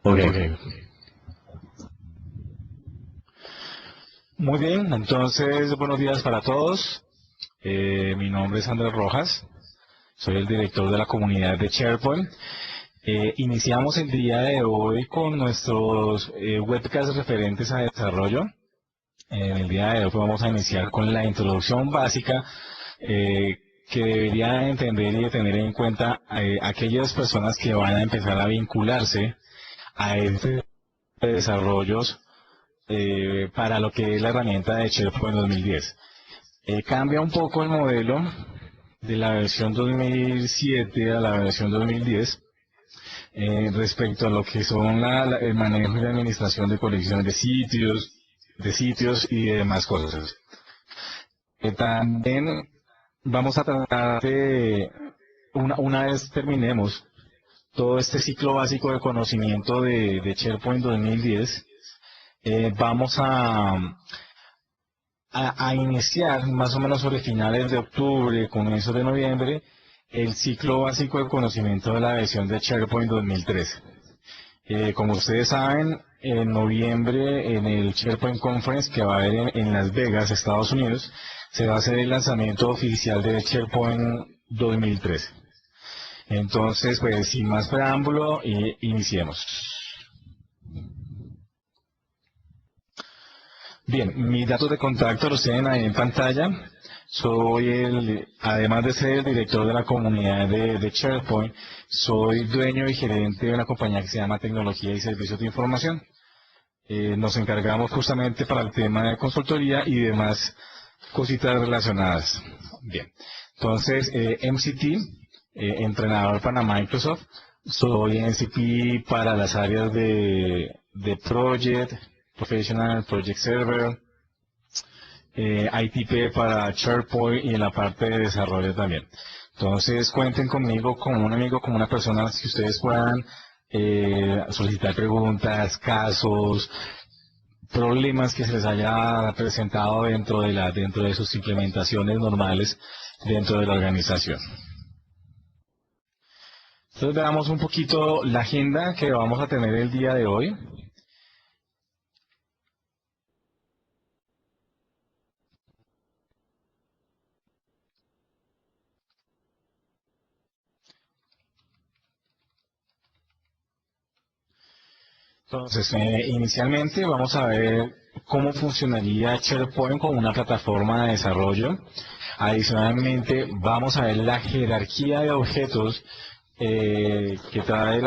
Ok. Ok. Muy bien, entonces buenos días para todos. Mi nombre es Andrés Rojas, soy el director de la comunidad de SharePoint. Iniciamos el día de hoy con nuestros webcasts referentes a desarrollo. En el día de hoy vamos a iniciar con la introducción básica que debería entender y tener en cuenta aquellas personas que van a empezar a vincularse a este desarrollos para lo que es la herramienta de SharePoint 2010. Cambia un poco el modelo de la versión 2007 a la versión 2010 respecto a lo que son el manejo y la administración de colecciones de sitios y demás cosas. También vamos a tratar de, una vez terminemos todo este ciclo básico de conocimiento de SharePoint 2010, vamos a iniciar más o menos sobre finales de octubre, comienzos de noviembre, el ciclo básico de conocimiento de la versión de SharePoint 2013. Como ustedes saben, en noviembre en el SharePoint Conference que va a haber en Las Vegas, Estados Unidos, se va a hacer el lanzamiento oficial del SharePoint 2013. Entonces, pues sin más preámbulo, iniciemos. Bien, mis datos de contacto los tienen ahí en pantalla. Además de ser el director de la comunidad de SharePoint, soy dueño y gerente de una compañía que se llama Tecnología y Servicios de Información. Nos encargamos justamente para el tema de consultoría y demás cositas relacionadas. Bien, entonces, MCT, entrenador para Microsoft. Soy MCP para las áreas de Project, Professional, Project Server, ITP para SharePoint y en la parte de desarrollo también. Entonces cuenten conmigo como un amigo, como una persona que ustedes puedan solicitar preguntas, casos, problemas que se les haya presentado dentro de sus implementaciones normales dentro de la organización. Entonces veamos un poquito la agenda que vamos a tener el día de hoy. Entonces, inicialmente vamos a ver cómo funcionaría SharePoint como una plataforma de desarrollo. Adicionalmente, vamos a ver la jerarquía de objetos que trae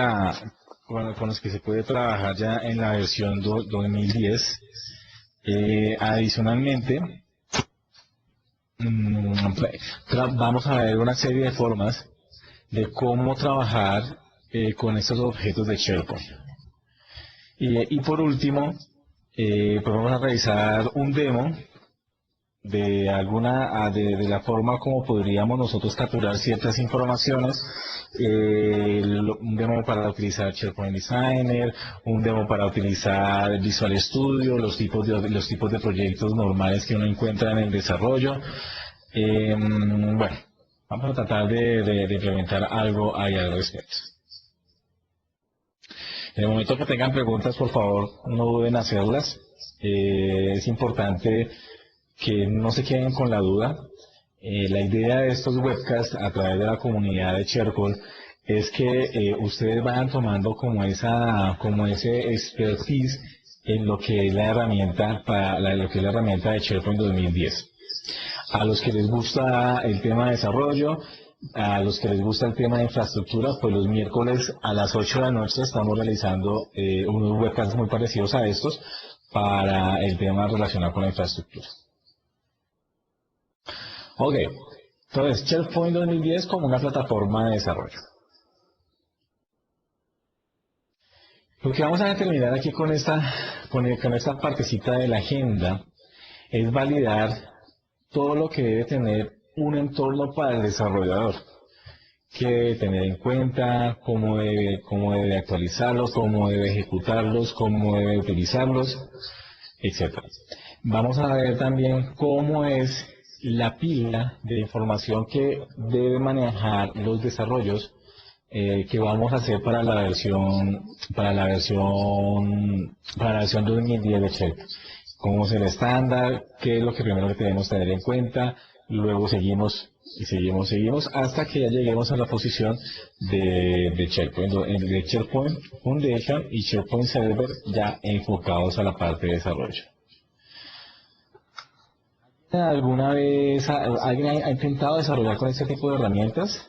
con los que se puede trabajar ya en la versión 2010. Adicionalmente, vamos a ver una serie de formas de cómo trabajar con estos objetos de SharePoint. Y por último, pues vamos a revisar un demo de la forma como podríamos nosotros capturar ciertas informaciones, un demo para utilizar SharePoint Designer, un demo para utilizar Visual Studio, los tipos de proyectos normales que uno encuentra en el desarrollo. Bueno, vamos a tratar de implementar algo ahí al respecto. En el momento que tengan preguntas, por favor, no duden en hacerlas. Es importante que no se queden con la duda. La idea de estos webcasts a través de la comunidad de SharePoint es que ustedes vayan tomando como ese expertise en lo que es la herramienta de SharePoint 2010. A los que les gusta el tema de desarrollo, a los que les gusta el tema de infraestructura, pues los miércoles a las 8 de la noche estamos realizando unos webcasts muy parecidos a estos para el tema relacionado con la infraestructura. Ok, entonces SharePoint 2010 como una plataforma de desarrollo. Lo que vamos a determinar aquí con esta partecita de la agenda es validar todo lo que debe tener un entorno para el desarrollador. Qué debe tener en cuenta, cómo debe actualizarlos, cómo debe ejecutarlos, cómo debe utilizarlos, etc. Vamos a ver también cómo es la pila de información que debe manejar los desarrollos que vamos a hacer para la versión 2010 de SharePoint. Cómo es el estándar, qué es lo que primero que debemos tener en cuenta, luego seguimos y seguimos hasta que ya lleguemos a la posición de SharePoint, de SharePoint Foundation y SharePoint Server ya enfocados a la parte de desarrollo. ¿Alguna vez alguien ha intentado desarrollar con este tipo de herramientas?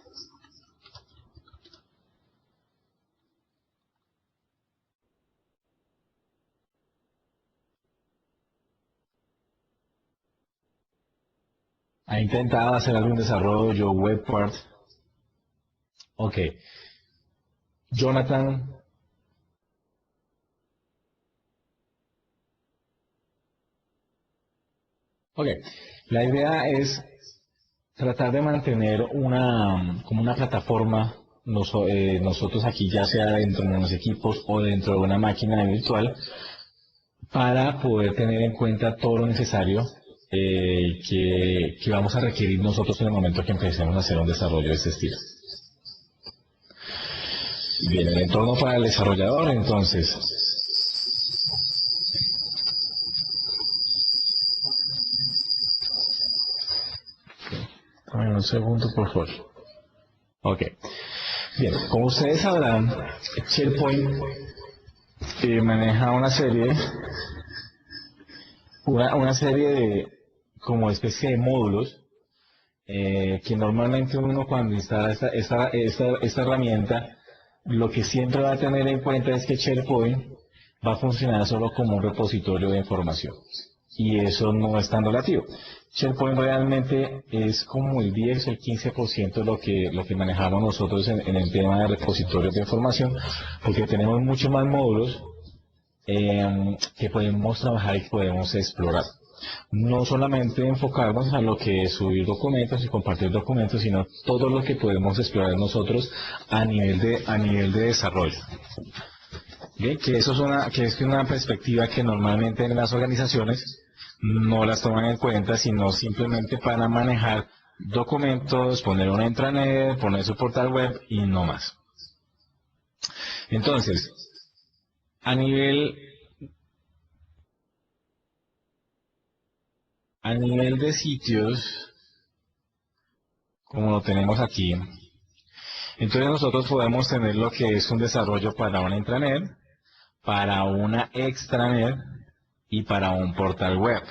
¿Ha intentado hacer algún desarrollo, web part? Ok. Jonathan. Ok. La idea es tratar de mantener como una plataforma, nosotros aquí, ya sea dentro de los equipos o dentro de una máquina virtual, para poder tener en cuenta todo lo necesario que vamos a requerir nosotros en el momento que empecemos a hacer un desarrollo de este estilo. Bien, el entorno para el desarrollador, entonces. Dame un segundo, por favor. Ok. Bien, como ustedes sabrán, SharePoint maneja una serie de, como especie de módulos, que normalmente uno cuando instala esta herramienta, lo que siempre va a tener en cuenta es que SharePoint va a funcionar solo como un repositorio de información. Y eso no es tan relativo. SharePoint realmente es como el 10 o el 15% de lo que manejamos nosotros en el tema de repositorios de información, porque tenemos muchos más módulos que podemos trabajar y que podemos explorar. No solamente enfocarnos a lo que es subir documentos y compartir documentos, sino todo lo que podemos explorar nosotros a nivel de desarrollo. Bien, que es una perspectiva que normalmente en las organizaciones no las toman en cuenta, sino simplemente para manejar documentos, poner una intranet, poner su portal web y no más. Entonces, a nivel de sitios, como lo tenemos aquí, entonces nosotros podemos tener lo que es un desarrollo para una intranet, para una extranet y para un portal web.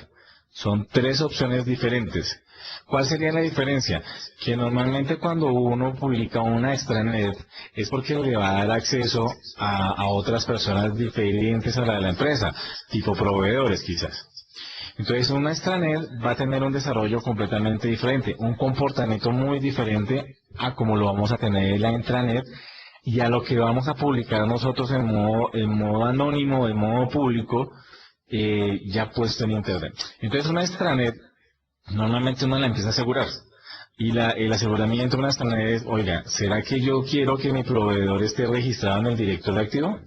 Son tres opciones diferentes. ¿Cuál sería la diferencia? Que normalmente cuando uno publica una extranet es porque le va a dar acceso a otras personas diferentes a la de la empresa, tipo proveedores quizás. Entonces una extranet va a tener un desarrollo completamente diferente, un comportamiento muy diferente a como lo vamos a tener en la intranet y a lo que vamos a publicar nosotros en modo anónimo, en modo público, ya puesto en internet. Entonces una extranet, normalmente uno la empieza a asegurar. Y el aseguramiento de una extranet es, oiga, ¿será que yo quiero que mi proveedor esté registrado en el directorio activo?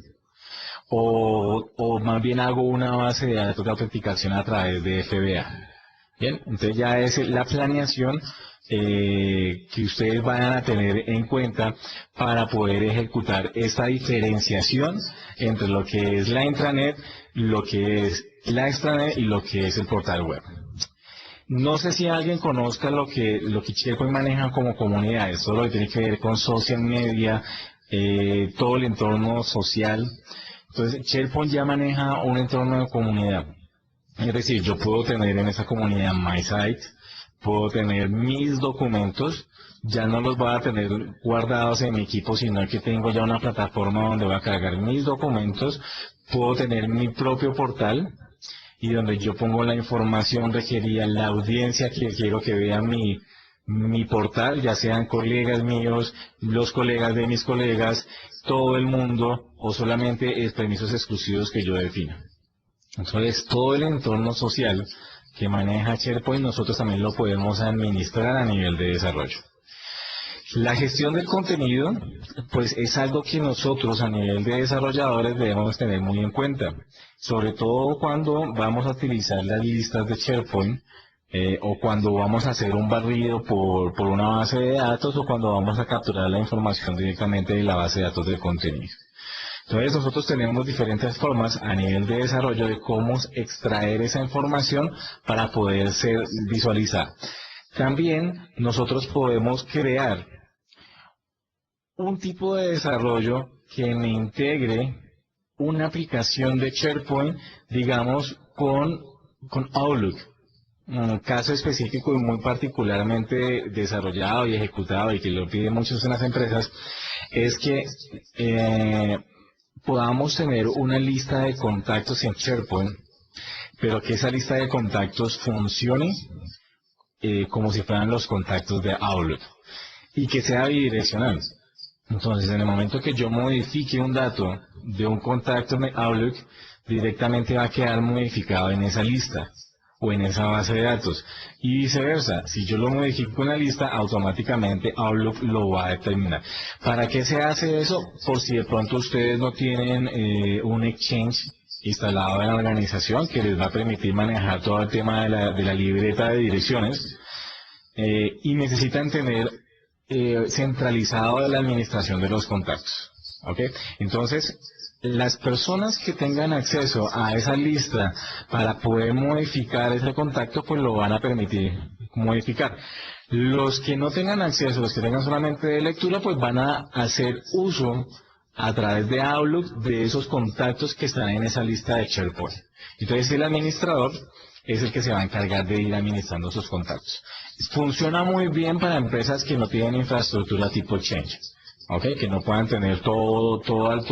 O más bien hago una base de datos de autenticación a través de FBA. Bien, entonces ya es la planeación que ustedes van a tener en cuenta para poder ejecutar esta diferenciación entre lo que es la intranet, lo que es la extranet y lo que es el portal web. No sé si alguien conozca lo que SharePoint maneja como comunidades, todo lo que tiene que ver con social media, todo el entorno social. Entonces, SharePoint ya maneja un entorno de comunidad. Es decir, yo puedo tener en esa comunidad my site, puedo tener mis documentos, ya no los voy a tener guardados en mi equipo, sino que tengo ya una plataforma donde voy a cargar mis documentos, puedo tener mi propio portal y donde yo pongo la información requerida, la audiencia que quiero que vea mi portal, ya sean colegas míos, los colegas de mis colegas, todo el mundo, o solamente permisos exclusivos que yo defina. Entonces, todo el entorno social que maneja SharePoint, nosotros también lo podemos administrar a nivel de desarrollo. La gestión del contenido, pues es algo que nosotros a nivel de desarrolladores debemos tener muy en cuenta, sobre todo cuando vamos a utilizar las listas de SharePoint o cuando vamos a hacer un barrido por una base de datos, o cuando vamos a capturar la información directamente de la base de datos de contenido. Entonces nosotros tenemos diferentes formas a nivel de desarrollo de cómo extraer esa información para poder ser visualizada. También nosotros podemos crear un tipo de desarrollo que me integre una aplicación de SharePoint, digamos, con Outlook. Un caso específico y muy particularmente desarrollado y ejecutado y que lo piden muchos en las empresas es que podamos tener una lista de contactos en SharePoint, pero que esa lista de contactos funcione como si fueran los contactos de Outlook y que sea bidireccional. Entonces, en el momento que yo modifique un dato de un contacto en Outlook, directamente va a quedar modificado en esa lista o en esa base de datos. Y viceversa, si yo lo modifico en la lista, automáticamente Outlook lo va a determinar. ¿Para qué se hace eso? Por si de pronto ustedes no tienen un Exchange instalado en la organización que les va a permitir manejar todo el tema de la libreta de direcciones y necesitan tener centralizado la administración de los contactos. ¿Ok? Entonces, las personas que tengan acceso a esa lista para poder modificar ese contacto, pues lo van a permitir modificar. Los que no tengan acceso, los que tengan solamente de lectura, pues van a hacer uso a través de Outlook de esos contactos que están en esa lista de SharePoint. Entonces el administrador es el que se va a encargar de ir administrando sus contactos. Funciona muy bien para empresas que no tienen infraestructura tipo Exchange, ¿okay? Que no puedan tener todo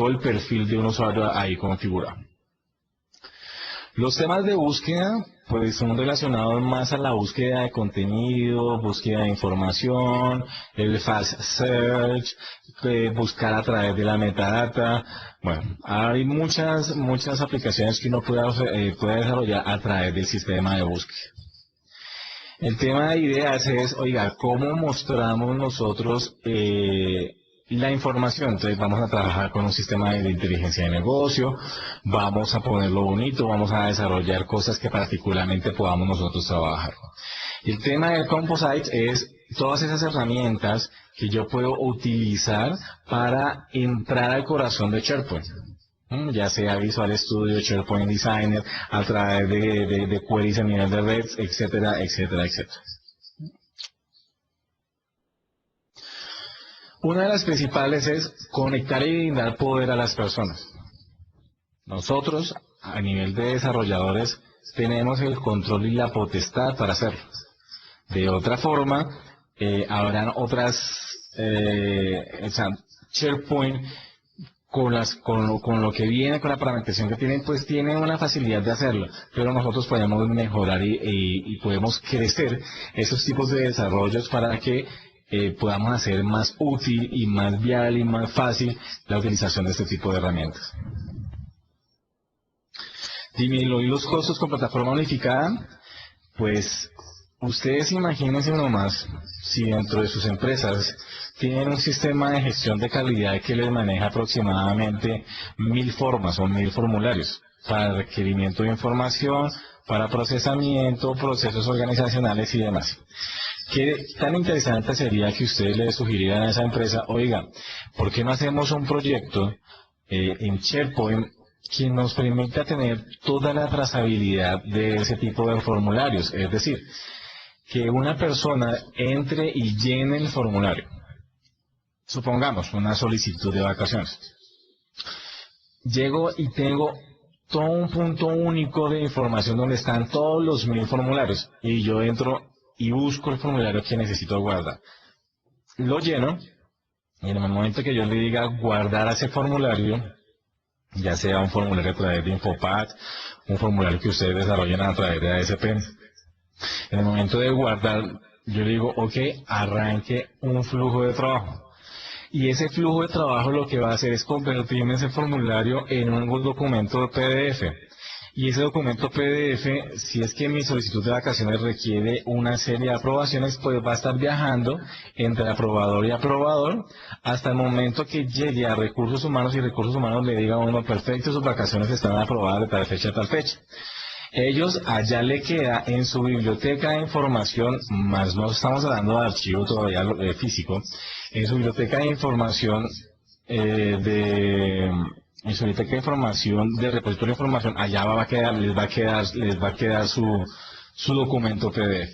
el perfil de un usuario ahí configurado. Los temas de búsqueda pues son relacionados más a la búsqueda de contenido, búsqueda de información, el fast search, buscar a través de la metadata. Bueno, hay muchas aplicaciones que uno puede desarrollar a través del sistema de búsqueda. El tema de ideas es, oiga, ¿cómo mostramos nosotros la información? Entonces vamos a trabajar con un sistema de inteligencia de negocio, vamos a ponerlo bonito, vamos a desarrollar cosas que particularmente podamos nosotros trabajar. El tema del Composite es todas esas herramientas que yo puedo utilizar para entrar al corazón de SharePoint. Ya sea Visual Studio, SharePoint Designer, a través de queries a nivel de redes, etcétera, etcétera, etcétera. Una de las principales es conectar y dar poder a las personas. Nosotros, a nivel de desarrolladores, tenemos el control y la potestad para hacerlo. De otra forma, habrán otras, SharePoint, con lo que viene, con la parametrización que tienen, pues tienen una facilidad de hacerlo, pero nosotros podemos mejorar y podemos crecer esos tipos de desarrollos para que podamos hacer más útil y más viable y más fácil la utilización de este tipo de herramientas. Disminuir los costos con plataforma unificada, pues ustedes imagínense nomás si dentro de sus empresas tienen un sistema de gestión de calidad que les maneja aproximadamente 1000 formas o 1000 formularios para requerimiento de información, para procesamiento, procesos organizacionales y demás. ¿Qué tan interesante sería que ustedes le sugirieran a esa empresa, oiga, ¿por qué no hacemos un proyecto en SharePoint que nos permita tener toda la trazabilidad de ese tipo de formularios? Es decir, que una persona entre y llene el formulario. Supongamos una solicitud de vacaciones. Llego y tengo todo un punto único de información donde están todos los 1000 formularios y yo entro y busco el formulario que necesito guardar. Lo lleno y en el momento que yo le diga guardar ese formulario, ya sea un formulario a través de Infopad, un formulario que ustedes desarrollen a través de ASP, en el momento de guardar, yo le digo, ok, arranque un flujo de trabajo. Y ese flujo de trabajo lo que va a hacer es convertirme ese formulario en un documento PDF. Y ese documento PDF, si es que mi solicitud de vacaciones requiere una serie de aprobaciones, pues va a estar viajando entre aprobador y aprobador hasta el momento que llegue a recursos humanos y recursos humanos le diga a uno, perfecto, sus vacaciones están aprobadas de tal fecha a tal fecha. Ellos allá le queda en su biblioteca de información, más no estamos hablando de archivo todavía físico, en su biblioteca de información en su biblioteca de información de repositorio de información, allá va a quedar, les va a quedar su documento PDF.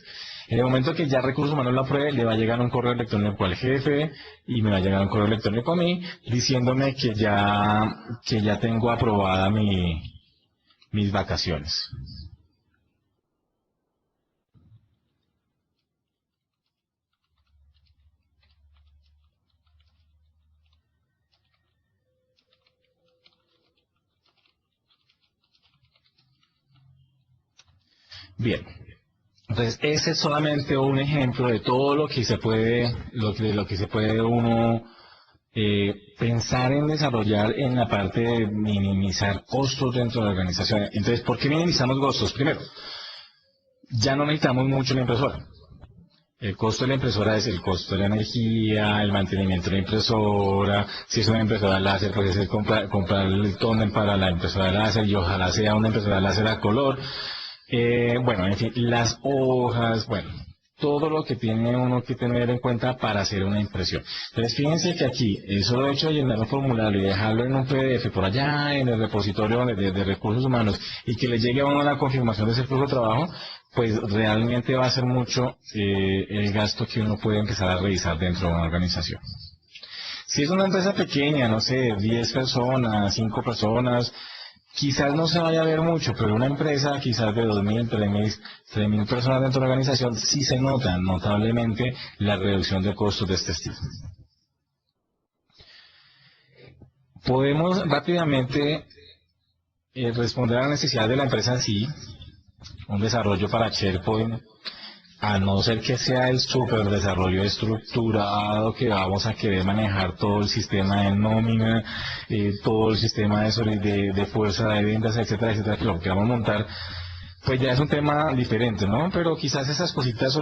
En el momento que ya Recursos Humanos lo apruebe, le va a llegar un correo electrónico al jefe y me va a llegar un correo electrónico a mí diciéndome que ya tengo aprobada mis vacaciones. Bien, entonces ese es solamente un ejemplo de todo lo que se puede, lo que se puede uno pensar en desarrollar en la parte de minimizar costos dentro de la organización. Entonces, ¿por qué minimizamos costos? Primero, ya no necesitamos mucho la impresora. El costo de la impresora es el costo de la energía, el mantenimiento de la impresora, si es una impresora láser, pues es comprar el tóner para la impresora láser y ojalá sea una impresora láser a color. Bueno, en fin, las hojas, bueno, todo lo que tiene uno que tener en cuenta para hacer una impresión. Entonces, fíjense que aquí, el solo hecho de llenar un formulario y dejarlo en un PDF por allá en el repositorio de recursos humanos y que le llegue a uno la confirmación de ese flujo de trabajo, pues realmente va a ser mucho el gasto que uno puede empezar a revisar dentro de una organización. Si es una empresa pequeña, no sé, 10 personas, 5 personas, quizás no se vaya a ver mucho, pero una empresa quizás de 2.000, 3.000 personas dentro de la organización, sí se nota notablemente la reducción de costos de este estilo. Podemos rápidamente responder a la necesidad de la empresa en sí, un desarrollo para SharePoint, a no ser que sea el super desarrollo estructurado que vamos a querer manejar todo el sistema de nómina, todo el sistema de fuerza de ventas, etcétera, etcétera, que lo que vamos a montar, pues ya es un tema diferente, ¿no? Pero quizás esas cositas,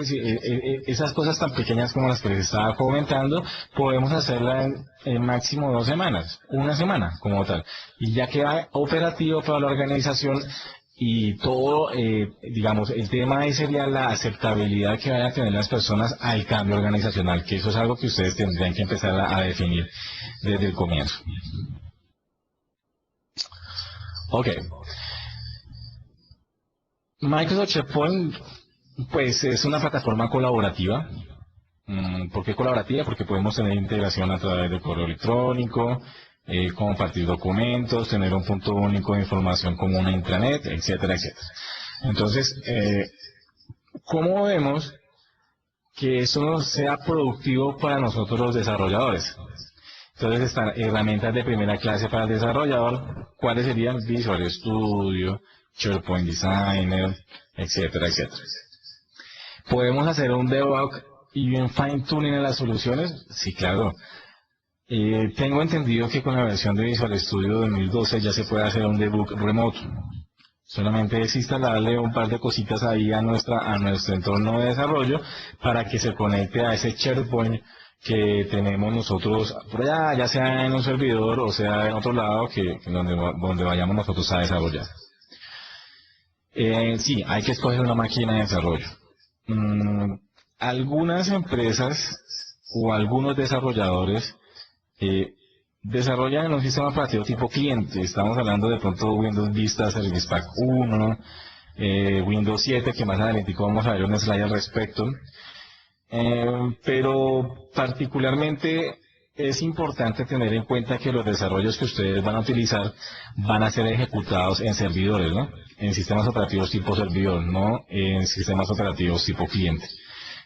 esas cosas tan pequeñas como las que les estaba comentando, podemos hacerla en máximo 2 semanas, una semana como tal, y ya queda operativo para la organización. Y todo, digamos, el tema ahí sería la aceptabilidad que vayan a tener las personas al cambio organizacional, que eso es algo que ustedes tendrían que empezar a definir desde el comienzo. Ok. Microsoft SharePoint, pues es una plataforma colaborativa. ¿Por qué colaborativa? Porque podemos tener integración a través de correo electrónico, compartir documentos, tener un punto único de información como una intranet, etcétera, etcétera. Entonces, ¿cómo vemos que eso sea productivo para nosotros los desarrolladores? Entonces están herramientas de primera clase para el desarrollador. ¿Cuáles serían? Visual Studio, SharePoint Designer, etcétera, etcétera. ¿Podemos hacer un debug y un fine tuning en las soluciones? Sí, claro. Tengo entendido que con la versión de Visual Studio 2012 ya se puede hacer un debug remoto. Solamente es instalarle un par de cositas ahí a nuestro entorno de desarrollo para que se conecte a ese SharePoint que tenemos nosotros por allá, ya sea en un servidor o sea en otro lado donde vayamos nosotros a desarrollar. Sí, hay que escoger una máquina de desarrollo. Algunas empresas o algunos desarrolladores desarrollan en un sistema operativo tipo cliente. Estamos hablando de pronto Windows Vista, Service Pack 1, Windows 7, que más adelante vamos a ver un slide al respecto. Pero particularmente es importante tener en cuenta que los desarrollos que ustedes van a utilizar van a ser ejecutados en servidores, ¿no? En sistemas operativos tipo servidor, no en sistemas operativos tipo cliente.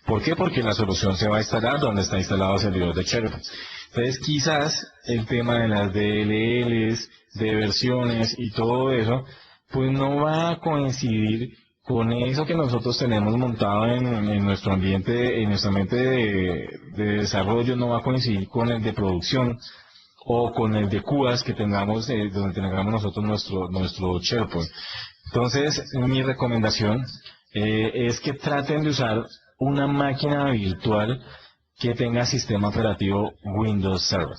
¿Por qué? Porque la solución se va a instalar donde está instalado el servidor de SharePoint. Entonces quizás el tema de las DLLs, de versiones y todo eso, pues no va a coincidir con eso que nosotros tenemos montado en nuestro ambiente, en nuestro ambiente de desarrollo, no va a coincidir con el de producción o con el de CUAS que tengamos, donde tengamos nosotros nuestro SharePoint. Entonces, mi recomendación es que traten de usar una máquina virtual que tenga sistema operativo Windows Server,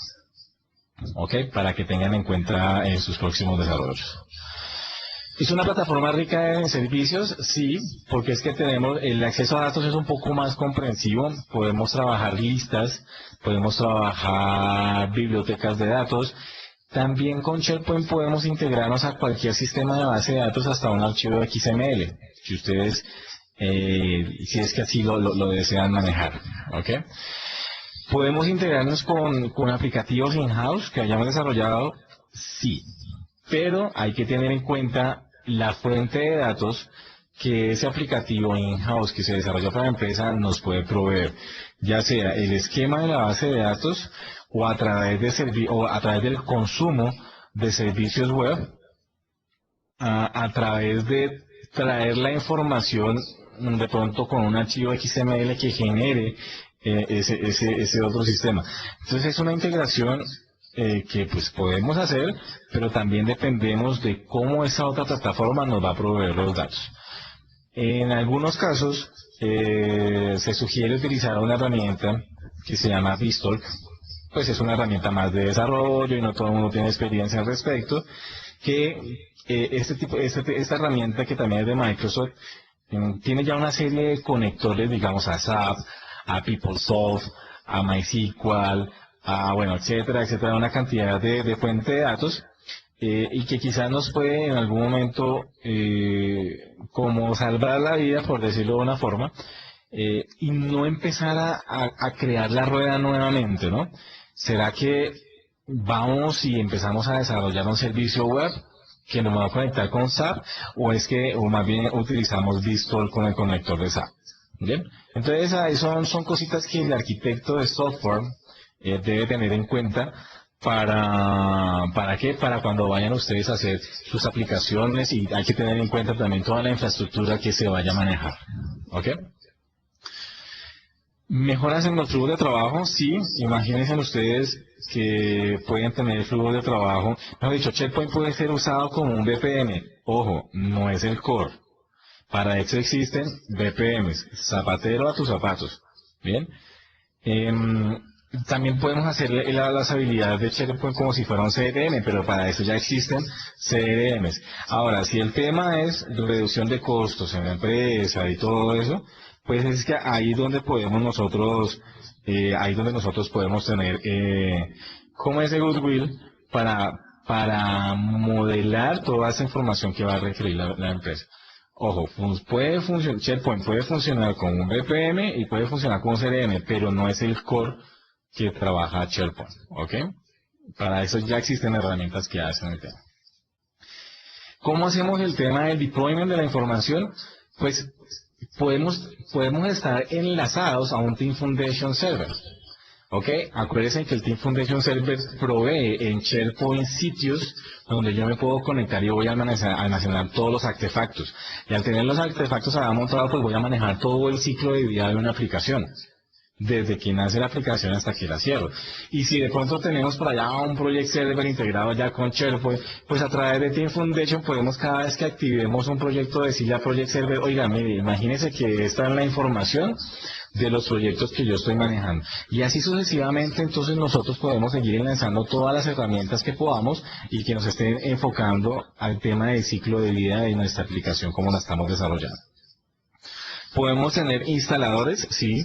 ¿ok? Para que tengan en cuenta en sus próximos desarrollos. ¿Es una plataforma rica en servicios? Sí, porque es que tenemos, el acceso a datos es un poco más comprensivo, podemos trabajar listas, podemos trabajar bibliotecas de datos. También con SharePoint podemos integrarnos a cualquier sistema de base de datos hasta un archivo XML, si ustedes, si es que así lo desean manejar, ¿ok? ¿Podemos integrarnos con aplicativos in-house que hayamos desarrollado? Sí, pero hay que tener en cuenta la fuente de datos que ese aplicativo in-house que se desarrolla para la empresa nos puede proveer, ya sea el esquema de la base de datos o a través o a través del consumo de servicios web, a través de traer la información de pronto con un archivo XML que genere ese otro sistema. Entonces es una integración que pues podemos hacer, pero también dependemos de cómo esa otra plataforma nos va a proveer los datos. En algunos casos se sugiere utilizar una herramienta que se llama Vistalk, pues es una herramienta más de desarrollo y no todo el mundo tiene experiencia al respecto, que esta herramienta que también es de Microsoft, tiene ya una serie de conectores, digamos, a SAP, a PeopleSoft, a MySQL, a, bueno, etcétera, etcétera, una cantidad de fuentes de datos, y que quizás nos puede en algún momento como salvar la vida, por decirlo de una forma, y no empezar a crear la rueda nuevamente, ¿no? ¿Será que vamos y empezamos a desarrollar un servicio web que nos va a conectar con SAP o más bien utilizamos Vistol con el conector de SAP? ¿Bien? Entonces ahí son cositas que el arquitecto de software debe tener en cuenta ¿para qué? Para cuando vayan ustedes a hacer sus aplicaciones, y hay que tener en cuenta también toda la infraestructura que se vaya a manejar. ¿Ok? Mejoras en los flujos de trabajo, sí. Imagínense ustedes que pueden tener flujos de trabajo. Mejor dicho, SharePoint puede ser usado como un VPN. Ojo, no es el core. Para eso existen VPNs, zapatero a tus zapatos. Bien. También podemos hacer las habilidades de SharePoint como si fuera un CRM, pero para eso ya existen CRMs. Ahora, si el tema es reducción de costos en la empresa y todo eso, pues es que ahí donde podemos nosotros, ahí donde nosotros podemos tener como ese goodwill para modelar toda esa información que va a requerir la empresa. Ojo, puede funcionar, SharePoint puede funcionar con un VPN y puede funcionar con un CRM, pero no es el core que trabaja SharePoint, ¿ok? Para eso ya existen herramientas que hacen el tema. ¿Cómo hacemos el tema del deployment de la información? Pues podemos estar enlazados a un Team Foundation Server. ¿Ok? Acuérdense que el Team Foundation Server provee en SharePoint sitios donde yo me puedo conectar y voy a almacenar todos los artefactos. Y al tener los artefactos allá montados, pues voy a manejar todo el ciclo de vida de una aplicación, desde que nace la aplicación hasta que la cierro. Y si de pronto tenemos por allá un Project Server integrado ya con SharePoint, pues a través de Team Foundation podemos, cada vez que activemos un proyecto, decirle a Project Server: oiga, mire, imagínese que esta es la información de los proyectos que yo estoy manejando. Y así sucesivamente, entonces nosotros podemos seguir lanzando todas las herramientas que podamos y que nos estén enfocando al tema del ciclo de vida de nuestra aplicación como la estamos desarrollando. Podemos tener instaladores, sí,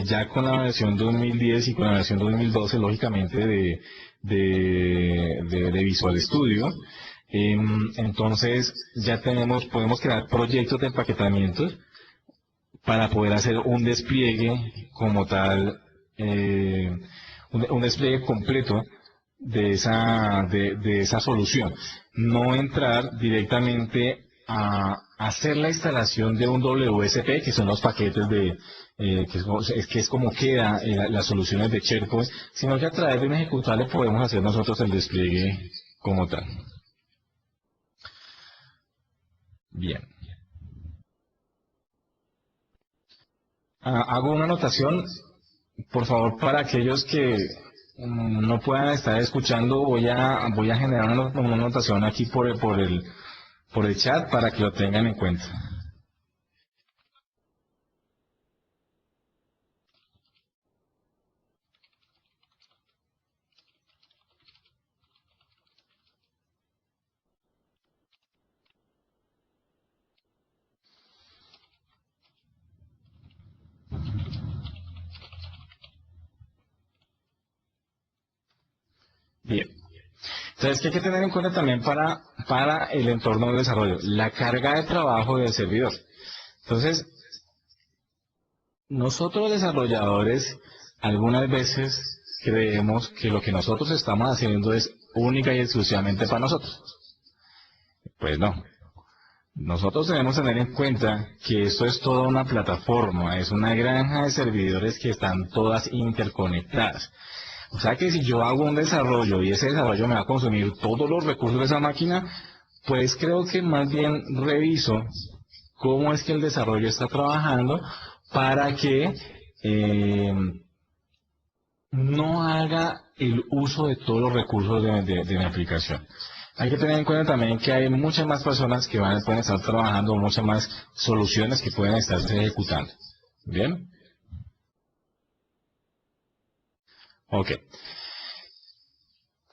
ya con la versión 2010 y con la versión 2012, lógicamente, de Visual Studio. Entonces, ya podemos crear proyectos de empaquetamiento para poder hacer un despliegue como tal, un despliegue completo de esa solución. No entrar directamente a hacer la instalación de un WSP, que son los paquetes que es como queda las soluciones de SharePoint, sino que a través de un ejecutable podemos hacer nosotros el despliegue como tal. Bien. Hago una anotación, por favor, para aquellos que no puedan estar escuchando. Voy a generar una anotación aquí por el chat para que lo tengan en cuenta. Bien. Entonces, ¿qué hay que tener en cuenta también para el entorno de desarrollo? La carga de trabajo del servidor. Entonces, nosotros los desarrolladores algunas veces creemos que lo que nosotros estamos haciendo es única y exclusivamente para nosotros. Pues no. Nosotros debemos tener en cuenta que esto es toda una plataforma, es una granja de servidores que están todas interconectadas. O sea que si yo hago un desarrollo y ese desarrollo me va a consumir todos los recursos de esa máquina, pues creo que más bien reviso cómo es que el desarrollo está trabajando para que no haga el uso de todos los recursos de mi aplicación. Hay que tener en cuenta también que hay muchas más personas que pueden estar trabajando, muchas más soluciones que pueden estarse ejecutando. ¿Bien? Ok.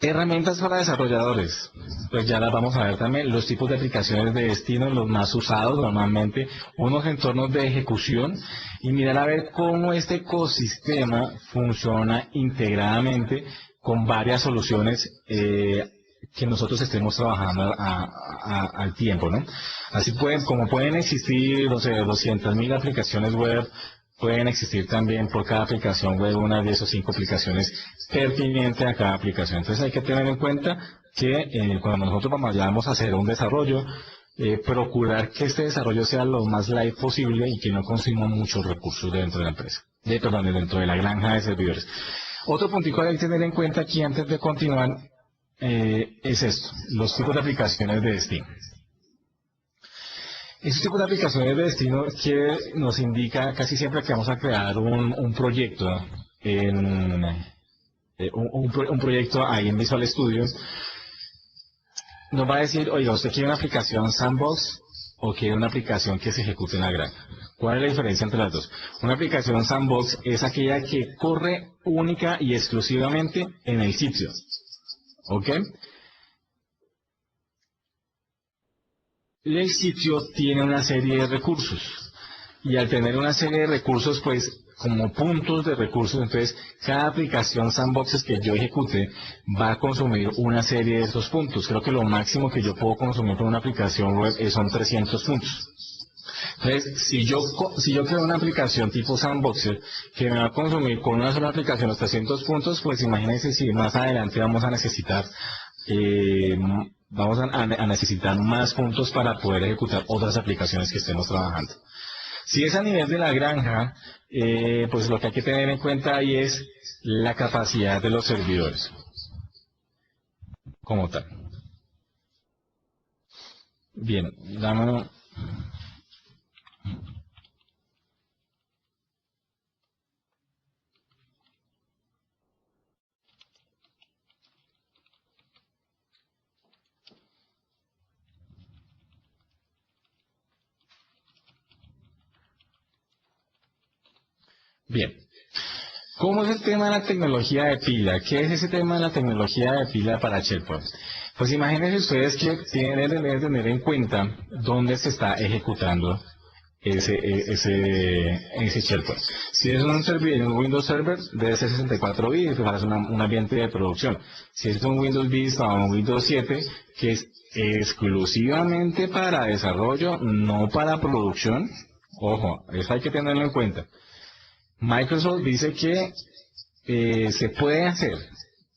Herramientas para desarrolladores. Pues ya las vamos a ver también. Los tipos de aplicaciones de destino, los más usados normalmente, unos entornos de ejecución y mirar a ver cómo este ecosistema funciona integradamente con varias soluciones que nosotros estemos trabajando al tiempo, ¿no? Así como pueden existir, no sé, 200.000 aplicaciones web, pueden existir también por cada aplicación web unas 10 o 5 aplicaciones pertinentes a cada aplicación. Entonces hay que tener en cuenta que cuando nosotros vamos a hacer un desarrollo, procurar que este desarrollo sea lo más light posible y que no consuma muchos recursos dentro de la empresa, dentro de la granja de servidores. Otro puntico que hay que tener en cuenta aquí antes de continuar es esto, los tipos de aplicaciones de destino. Este tipo de aplicaciones de destino que nos indica casi siempre que vamos a crear un proyecto un proyecto ahí en Visual Studio, nos va a decir, oiga, ¿usted quiere una aplicación sandbox o quiere una aplicación que se ejecute en la granja? ¿Cuál es la diferencia entre las dos? Una aplicación sandbox es aquella que corre única y exclusivamente en el sitio. ¿Ok? El sitio tiene una serie de recursos y al tener una serie de recursos, pues como puntos de recursos, entonces cada aplicación sandboxes que yo ejecute va a consumir una serie de esos puntos. Creo que lo máximo que yo puedo consumir con una aplicación web son 300 puntos. Entonces, si yo creo una aplicación tipo sandboxer que me va a consumir con una sola aplicación los 300 puntos, pues imagínense si más adelante vamos a necesitar necesitar más puntos para poder ejecutar otras aplicaciones que estemos trabajando. Si es a nivel de la granja, pues lo que hay que tener en cuenta ahí es la capacidad de los servidores como tal. Bien, dame. Bien. ¿Cómo es el tema de la tecnología de pila? ¿Qué es ese tema de la tecnología de pila para SharePoint? Pues imagínense ustedes que tienen que tener en cuenta dónde se está ejecutando ese SharePoint. Si es un Windows Server, debe ser 64 bits para hacer un ambiente de producción. Si es un Windows Vista o un Windows 7, que es exclusivamente para desarrollo, no para producción, ojo, eso hay que tenerlo en cuenta. Microsoft dice que se puede hacer,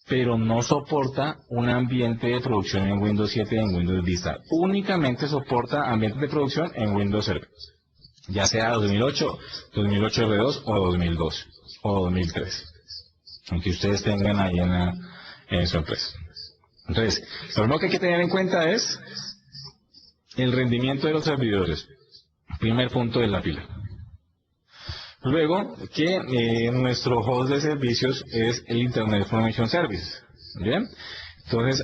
pero no soporta un ambiente de producción en Windows 7 y en Windows Vista. Únicamente soporta ambientes de producción en Windows Server, ya sea 2008, 2008 R2 o 2002 o 2003, aunque ustedes tengan ahí en su empresa. Entonces, lo primero que hay que tener en cuenta es el rendimiento de los servidores. Primer punto de la pila. Luego, que nuestro host de servicios es el Internet Information Service. ¿Bien? Entonces,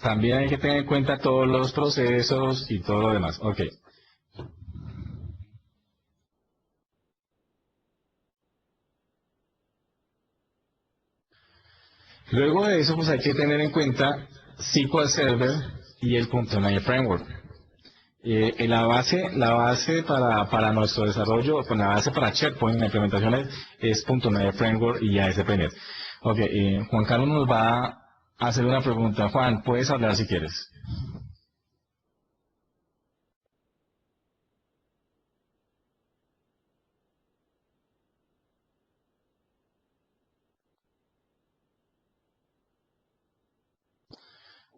también hay que tener en cuenta todos los procesos y todo lo demás. Ok. Luego de eso, pues hay que tener en cuenta SQL Server y el .NET Framework. La base para nuestro desarrollo, pues la base para SharePoint, la implementación es .NET Framework y ASP.NET. Ok, Juan Carlos nos va hacer una pregunta. Juan, puedes hablar si quieres.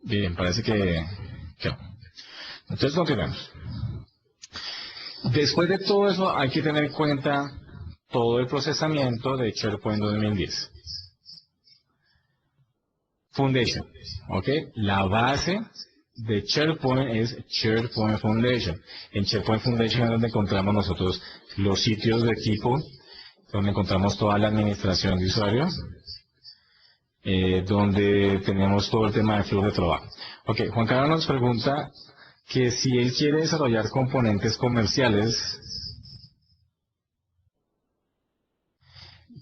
Bien, parece que no. Entonces continuamos. Después de todo eso hay que tener en cuenta todo el procesamiento de SharePoint 2010. Foundation, ¿ok? La base de SharePoint es SharePoint Foundation. En SharePoint Foundation es donde encontramos nosotros los sitios de equipo, donde encontramos toda la administración de usuarios, donde tenemos todo el tema de flujo de trabajo. Ok, Juan Carlos nos pregunta que si él quiere desarrollar componentes comerciales,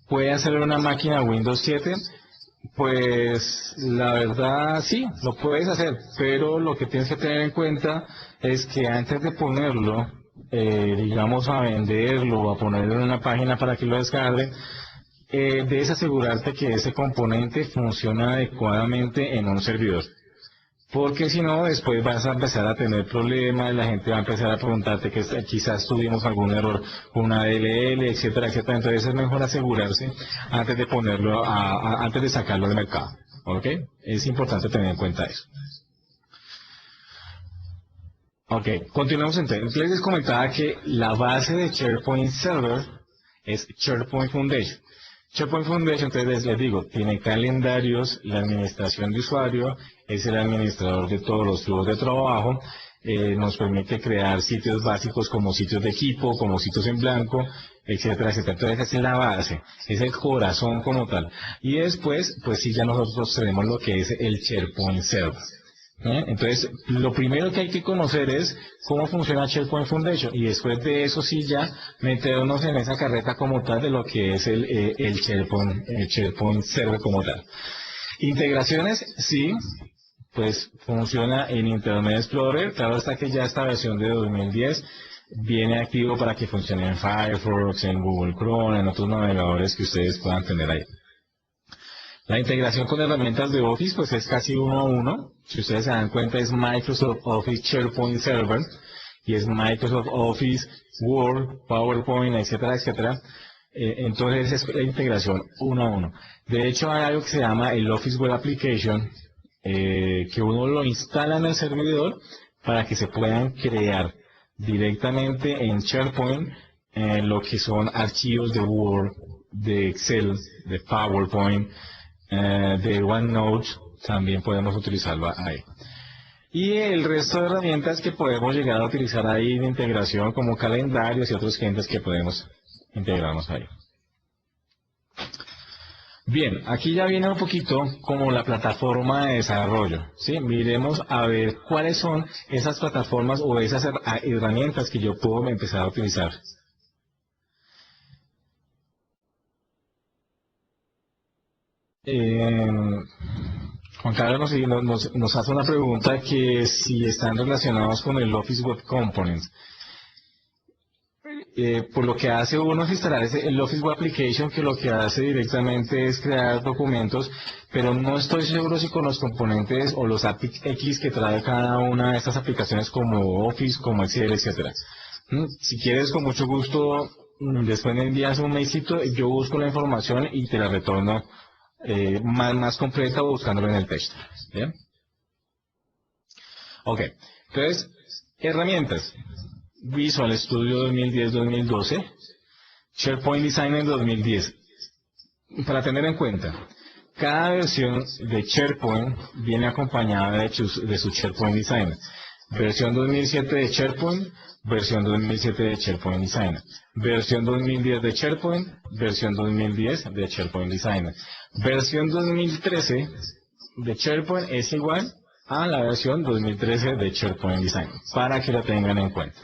¿puede hacer una máquina Windows 7? Pues la verdad sí, lo puedes hacer, pero lo que tienes que tener en cuenta es que antes de ponerlo, digamos a venderlo o a ponerlo en una página para que lo descarguen, debes asegurarte que ese componente funciona adecuadamente en un servidor. Porque si no, después vas a empezar a tener problemas, la gente va a empezar a preguntarte que quizás tuvimos algún error con una DLL, etcétera, etcétera. Entonces es mejor asegurarse antes de ponerlo, antes de sacarlo al mercado. ¿Ok? Es importante tener en cuenta eso. Ok, continuamos entonces. Les comentaba que la base de SharePoint Server es SharePoint Foundation. SharePoint Foundation, entonces les digo, tiene calendarios, la administración de usuario, es el administrador de todos los flujos de trabajo, nos permite crear sitios básicos como sitios de equipo, como sitios en blanco, etcétera, etcétera. Entonces esa es la base, es el corazón como tal. Y después, pues sí, ya nosotros tenemos lo que es el SharePoint Server. Entonces, lo primero que hay que conocer es cómo funciona SharePoint Foundation y después de eso sí ya meternos en esa carreta como tal de lo que es el SharePoint Server como tal. Integraciones, sí, pues funciona en Internet Explorer, claro está que ya esta versión de 2010 viene activo para que funcione en Firefox, en Google Chrome, en otros navegadores que ustedes puedan tener ahí. La integración con herramientas de Office pues es casi uno a uno. Si ustedes se dan cuenta es Microsoft Office SharePoint Server y es Microsoft Office Word, PowerPoint, etcétera, etcétera. Entonces es la integración uno a uno. De hecho hay algo que se llama el Office Web Application que uno lo instala en el servidor para que se puedan crear directamente en SharePoint lo que son archivos de Word, de Excel, de PowerPoint, de OneNote, también podemos utilizarlo ahí. Y el resto de herramientas que podemos llegar a utilizar ahí de integración como calendarios y otros clientes que podemos integrarnos ahí. Bien, aquí ya viene un poquito como la plataforma de desarrollo, ¿sí? Miremos a ver cuáles son esas plataformas o esas herramientas que yo puedo empezar a utilizar. Juan Carlos nos hace una pregunta que si están relacionados con el Office Web Components. Por lo que hace uno es instalar el Office Web Application, que lo que hace directamente es crear documentos, pero no estoy seguro si con los componentes o los APIs que trae cada una de estas aplicaciones como Office, como Excel, etcétera. Si quieres, con mucho gusto, después me envías un mailcito, yo busco la información y te la retorno más completa buscándolo en el texto. ¿Bien? Ok, entonces, herramientas. Visual Studio 2010-2012, SharePoint Designer 2010. Para tener en cuenta, cada versión de SharePoint viene acompañada de su SharePoint Designer. Versión 2007 de SharePoint, versión 2007 de SharePoint Designer. Versión 2010 de SharePoint, versión 2010 de SharePoint Designer. Versión 2013 de SharePoint es igual a la versión 2013 de SharePoint Designer, para que lo tengan en cuenta.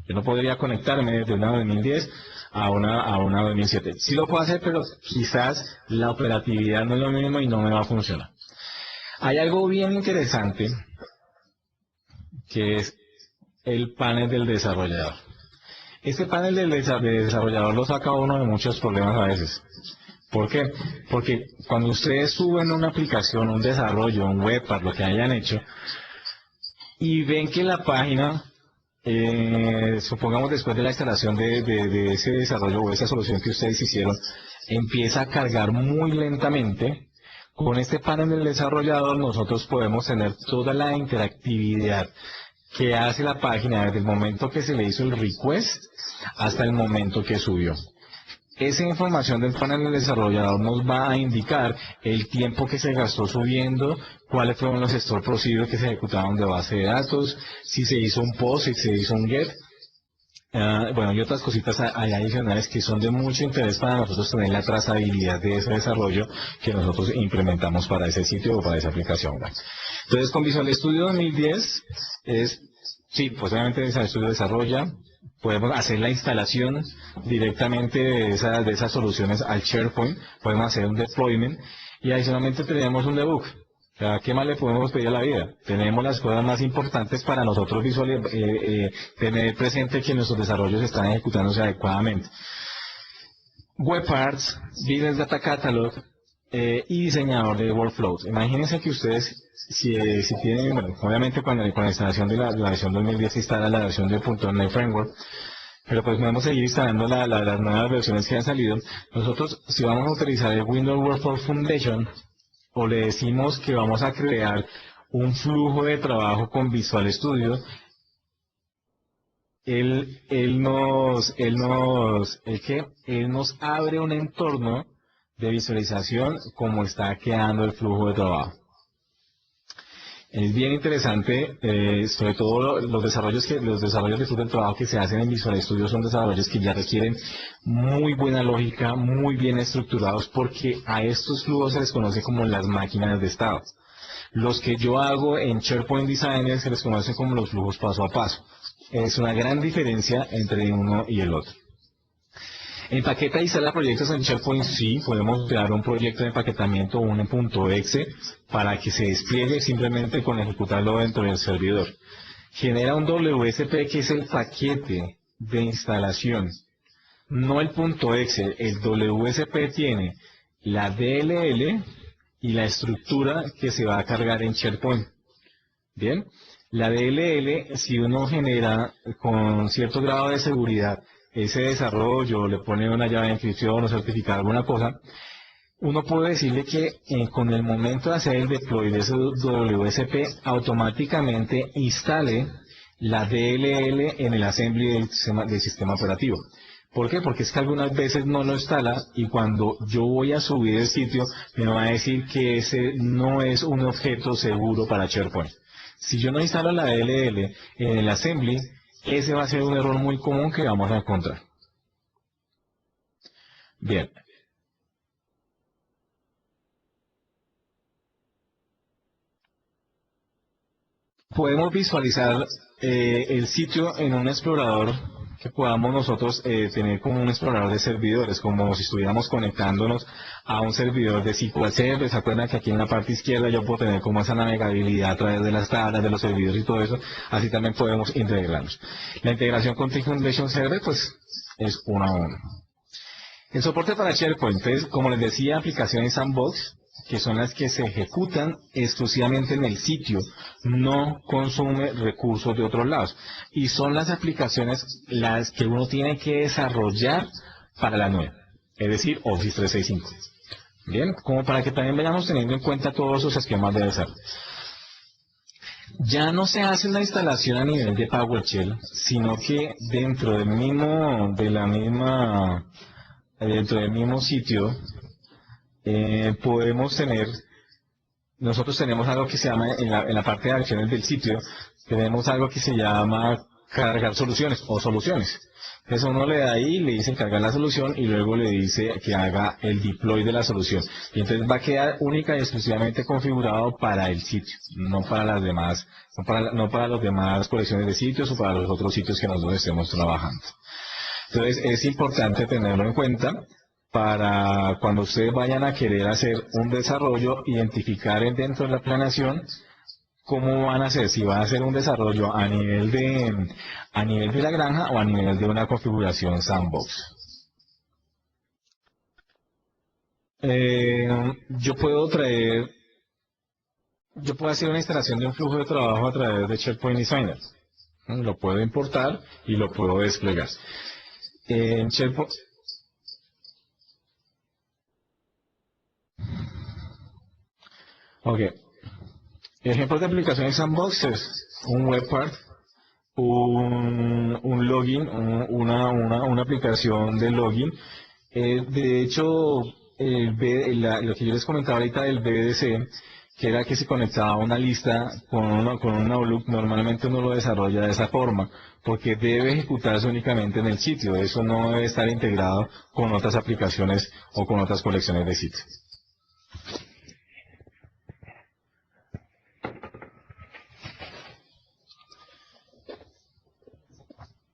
Yo no podría conectarme desde una 2010 a una 2007. Sí lo puedo hacer, pero quizás la operatividad no es lo mismo y no me va a funcionar. Hay algo bien interesante que es el panel del desarrollador. Este panel del desarrollador lo saca uno de muchos problemas a veces. ¿Por qué? Porque cuando ustedes suben una aplicación, un desarrollo, un web, para lo que hayan hecho, y ven que la página, supongamos después de la instalación de ese desarrollo o esa solución que ustedes hicieron, empieza a cargar muy lentamente, con este panel del desarrollador nosotros podemos tener toda la interactividad que hace la página desde el momento que se le hizo el request hasta el momento que subió. Esa información del panel del desarrollador nos va a indicar el tiempo que se gastó subiendo, cuáles fueron los store procedures que se ejecutaron de base de datos, si se hizo un post, si se hizo un get. Bueno, y otras cositas hay adicionales que son de mucho interés para nosotros tener la trazabilidad de ese desarrollo que nosotros implementamos para ese sitio o para esa aplicación. Bueno, entonces, con Visual Studio 2010 sí, pues obviamente Visual Studio desarrolla, podemos hacer la instalación directamente de esas soluciones al SharePoint, podemos hacer un deployment y adicionalmente tenemos un debug. O sea, ¿qué más le podemos pedir a la vida? Tenemos las cosas más importantes para nosotros tener presente que nuestros desarrollos están ejecutándose adecuadamente. Web Parts, Business Data Catalog y diseñador de workflows. Imagínense que ustedes, si tienen, bueno, obviamente con la instalación de la versión 2010 se instala la versión de .NET Framework, pero pues podemos seguir instalando las nuevas versiones que han salido. Nosotros, si vamos a utilizar el Windows Workflow Foundation, o le decimos que vamos a crear un flujo de trabajo con Visual Studio, él nos abre un entorno de visualización como está quedando el flujo de trabajo. Es bien interesante, sobre todo los desarrollos de flujo de trabajo que se hacen en Visual Studio son desarrollos que ya requieren muy buena lógica, muy bien estructurados, porque a estos flujos se les conoce como las máquinas de estado. Los que yo hago en SharePoint Designer se les conoce como los flujos paso a paso. Es una gran diferencia entre uno y el otro. Empaqueta y instala proyectos en SharePoint, sí, podemos crear un proyecto de empaquetamiento, un .exe, para que se despliegue simplemente con ejecutarlo dentro del servidor. Genera un WSP, que es el paquete de instalación, no el .exe. El WSP tiene la DLL y la estructura que se va a cargar en SharePoint. Bien, la DLL, si uno genera con cierto grado de seguridad ese desarrollo, le pone una llave de encripción o certificar alguna cosa, uno puede decirle que con el momento de hacer el deploy de ese WSP, automáticamente instale la DLL en el assembly del sistema operativo. ¿Por qué? Porque es que algunas veces no lo instala y cuando yo voy a subir el sitio me va a decir que ese no es un objeto seguro para SharePoint. Si yo no instalo la DLL en el assembly, ese va a ser un error muy común que vamos a encontrar. Bien. Podemos visualizar el sitio en un explorador que podamos nosotros tener como un explorador de servidores, como si estuviéramos conectándonos a un servidor de SQL Server. ¿Se acuerdan que aquí en la parte izquierda yo puedo tener como esa navegabilidad a través de las tablas, de los servidores y todo eso? Así también podemos integrarnos. La integración con Team Foundation Server, pues, es uno a uno. El soporte para SharePoint, entonces, como les decía, aplicaciones sandbox, que son las que se ejecutan exclusivamente en el sitio, no consume recursos de otros lados. Y son las aplicaciones las que uno tiene que desarrollar para la nube, es decir, Office 365. Bien, como para que también vayamos teniendo en cuenta todos esos esquemas de desarrollo. Ya no se hace una instalación a nivel de PowerShell, sino que dentro del mismo sitio podemos tener, nosotros tenemos algo que se llama, en la parte de acciones del sitio, tenemos algo que se llama cargar soluciones o soluciones. Entonces uno le da ahí, le dice cargar la solución y luego le dice que haga el deploy de la solución. Y entonces va a quedar única y exclusivamente configurado para el sitio, no para las demás, no para las demás colecciones de sitios o para los otros sitios que nosotros estemos trabajando. Entonces es importante tenerlo en cuenta para cuando ustedes vayan a querer hacer un desarrollo, identificar dentro de la planeación cómo van a hacer, si van a hacer un desarrollo a nivel de la granja o a nivel de una configuración sandbox. Eh, yo puedo traer, yo puedo hacer una instalación de un flujo de trabajo a través de SharePoint Designer. Lo puedo importar y lo puedo desplegar. En SharePoint, ok. Ejemplos de aplicaciones sandbox es un web part, un login, una aplicación de login. De hecho, lo que yo les comentaba ahorita del BDC, que era que se conectaba a una lista con un Outlook, normalmente uno lo desarrolla de esa forma, porque debe ejecutarse únicamente en el sitio. Eso no debe estar integrado con otras aplicaciones o con otras colecciones de sitios.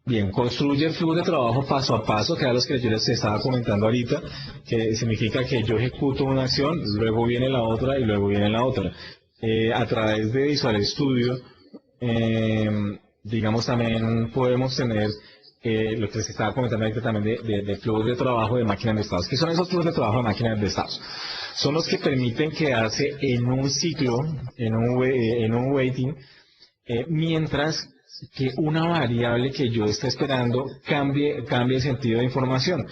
Bien, construye el flujo de trabajo paso a paso, que era lo que yo les estaba comentando ahorita, que significa que yo ejecuto una acción, luego viene la otra y luego viene la otra. A través de Visual Studio, eh, digamos, también podemos tener lo que les estaba comentando ahorita también de flujos de trabajo de máquinas de estados. ¿Qué son esos flujos de trabajo de máquinas de estados? Son los que permiten quedarse en un ciclo, en un waiting, mientras que una variable que yo esté esperando cambie el sentido de información.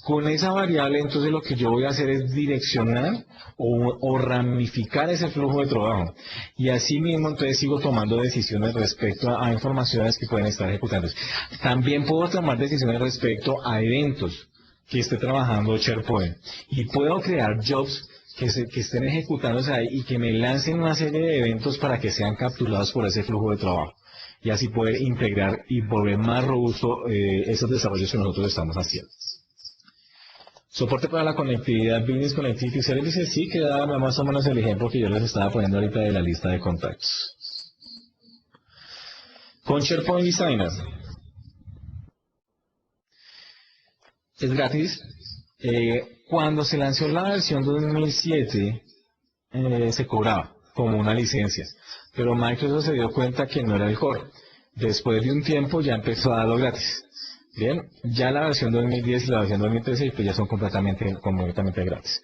Con esa variable, entonces lo que yo voy a hacer es direccionar o ramificar ese flujo de trabajo. Y así mismo entonces sigo tomando decisiones respecto a informaciones que pueden estar ejecutándose. También puedo tomar decisiones respecto a eventos que esté trabajando SharePoint. Y puedo crear jobs que estén ejecutándose ahí y que me lancen una serie de eventos para que sean capturados por ese flujo de trabajo. Y así poder integrar y volver más robusto esos desarrollos que nosotros estamos haciendo. Soporte para la conectividad, Business Connectivity Services, sí queda más o menos el ejemplo que yo les estaba poniendo ahorita de la lista de contactos. Con SharePoint Designer, es gratis. Cuando se lanzó la versión 2007, se cobraba como una licencia, pero Microsoft se dio cuenta que no era el core. Después de un tiempo ya empezó a darlo gratis. Bien, ya la versión 2010 y la versión 2013 pues ya son completamente gratis.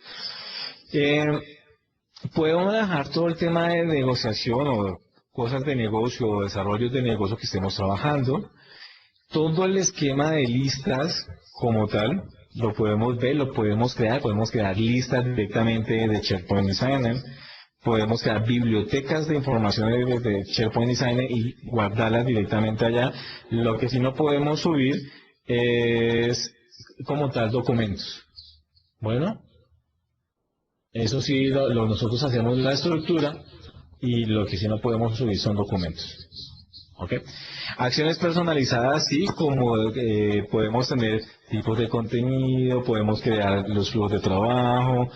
Podemos dejar todo el tema de negociación o cosas de negocio o desarrollos de negocio que estemos trabajando. Todo el esquema de listas como tal lo podemos ver, lo podemos crear listas directamente de SharePoint Designer, podemos crear bibliotecas de información de SharePoint Designer y guardarlas directamente allá. Lo que sí no podemos subir es como tal documentos. Bueno, eso sí, nosotros hacemos la estructura y lo que sí no podemos subir son documentos. ¿Ok? Acciones personalizadas, sí, como podemos tener tipos de contenido, podemos crear los flujos de trabajo.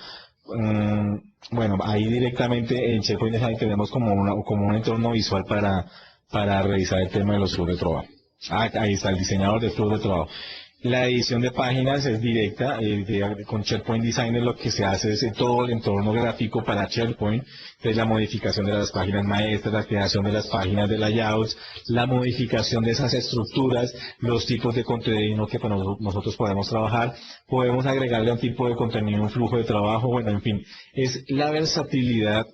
Bueno, ahí directamente en SharePoint Design tenemos como un entorno visual para revisar el tema de los flujos de trabajo. Ahí está el diseñador de flujos de trabajo. La edición de páginas es directa, con SharePoint Designer lo que se hace es todo el entorno gráfico para SharePoint, entonces la modificación de las páginas maestras, la creación de las páginas de layouts, la modificación de esas estructuras, los tipos de contenido que nosotros podemos trabajar, podemos agregarle un tipo de contenido, un flujo de trabajo, bueno, en fin, es la versatilidad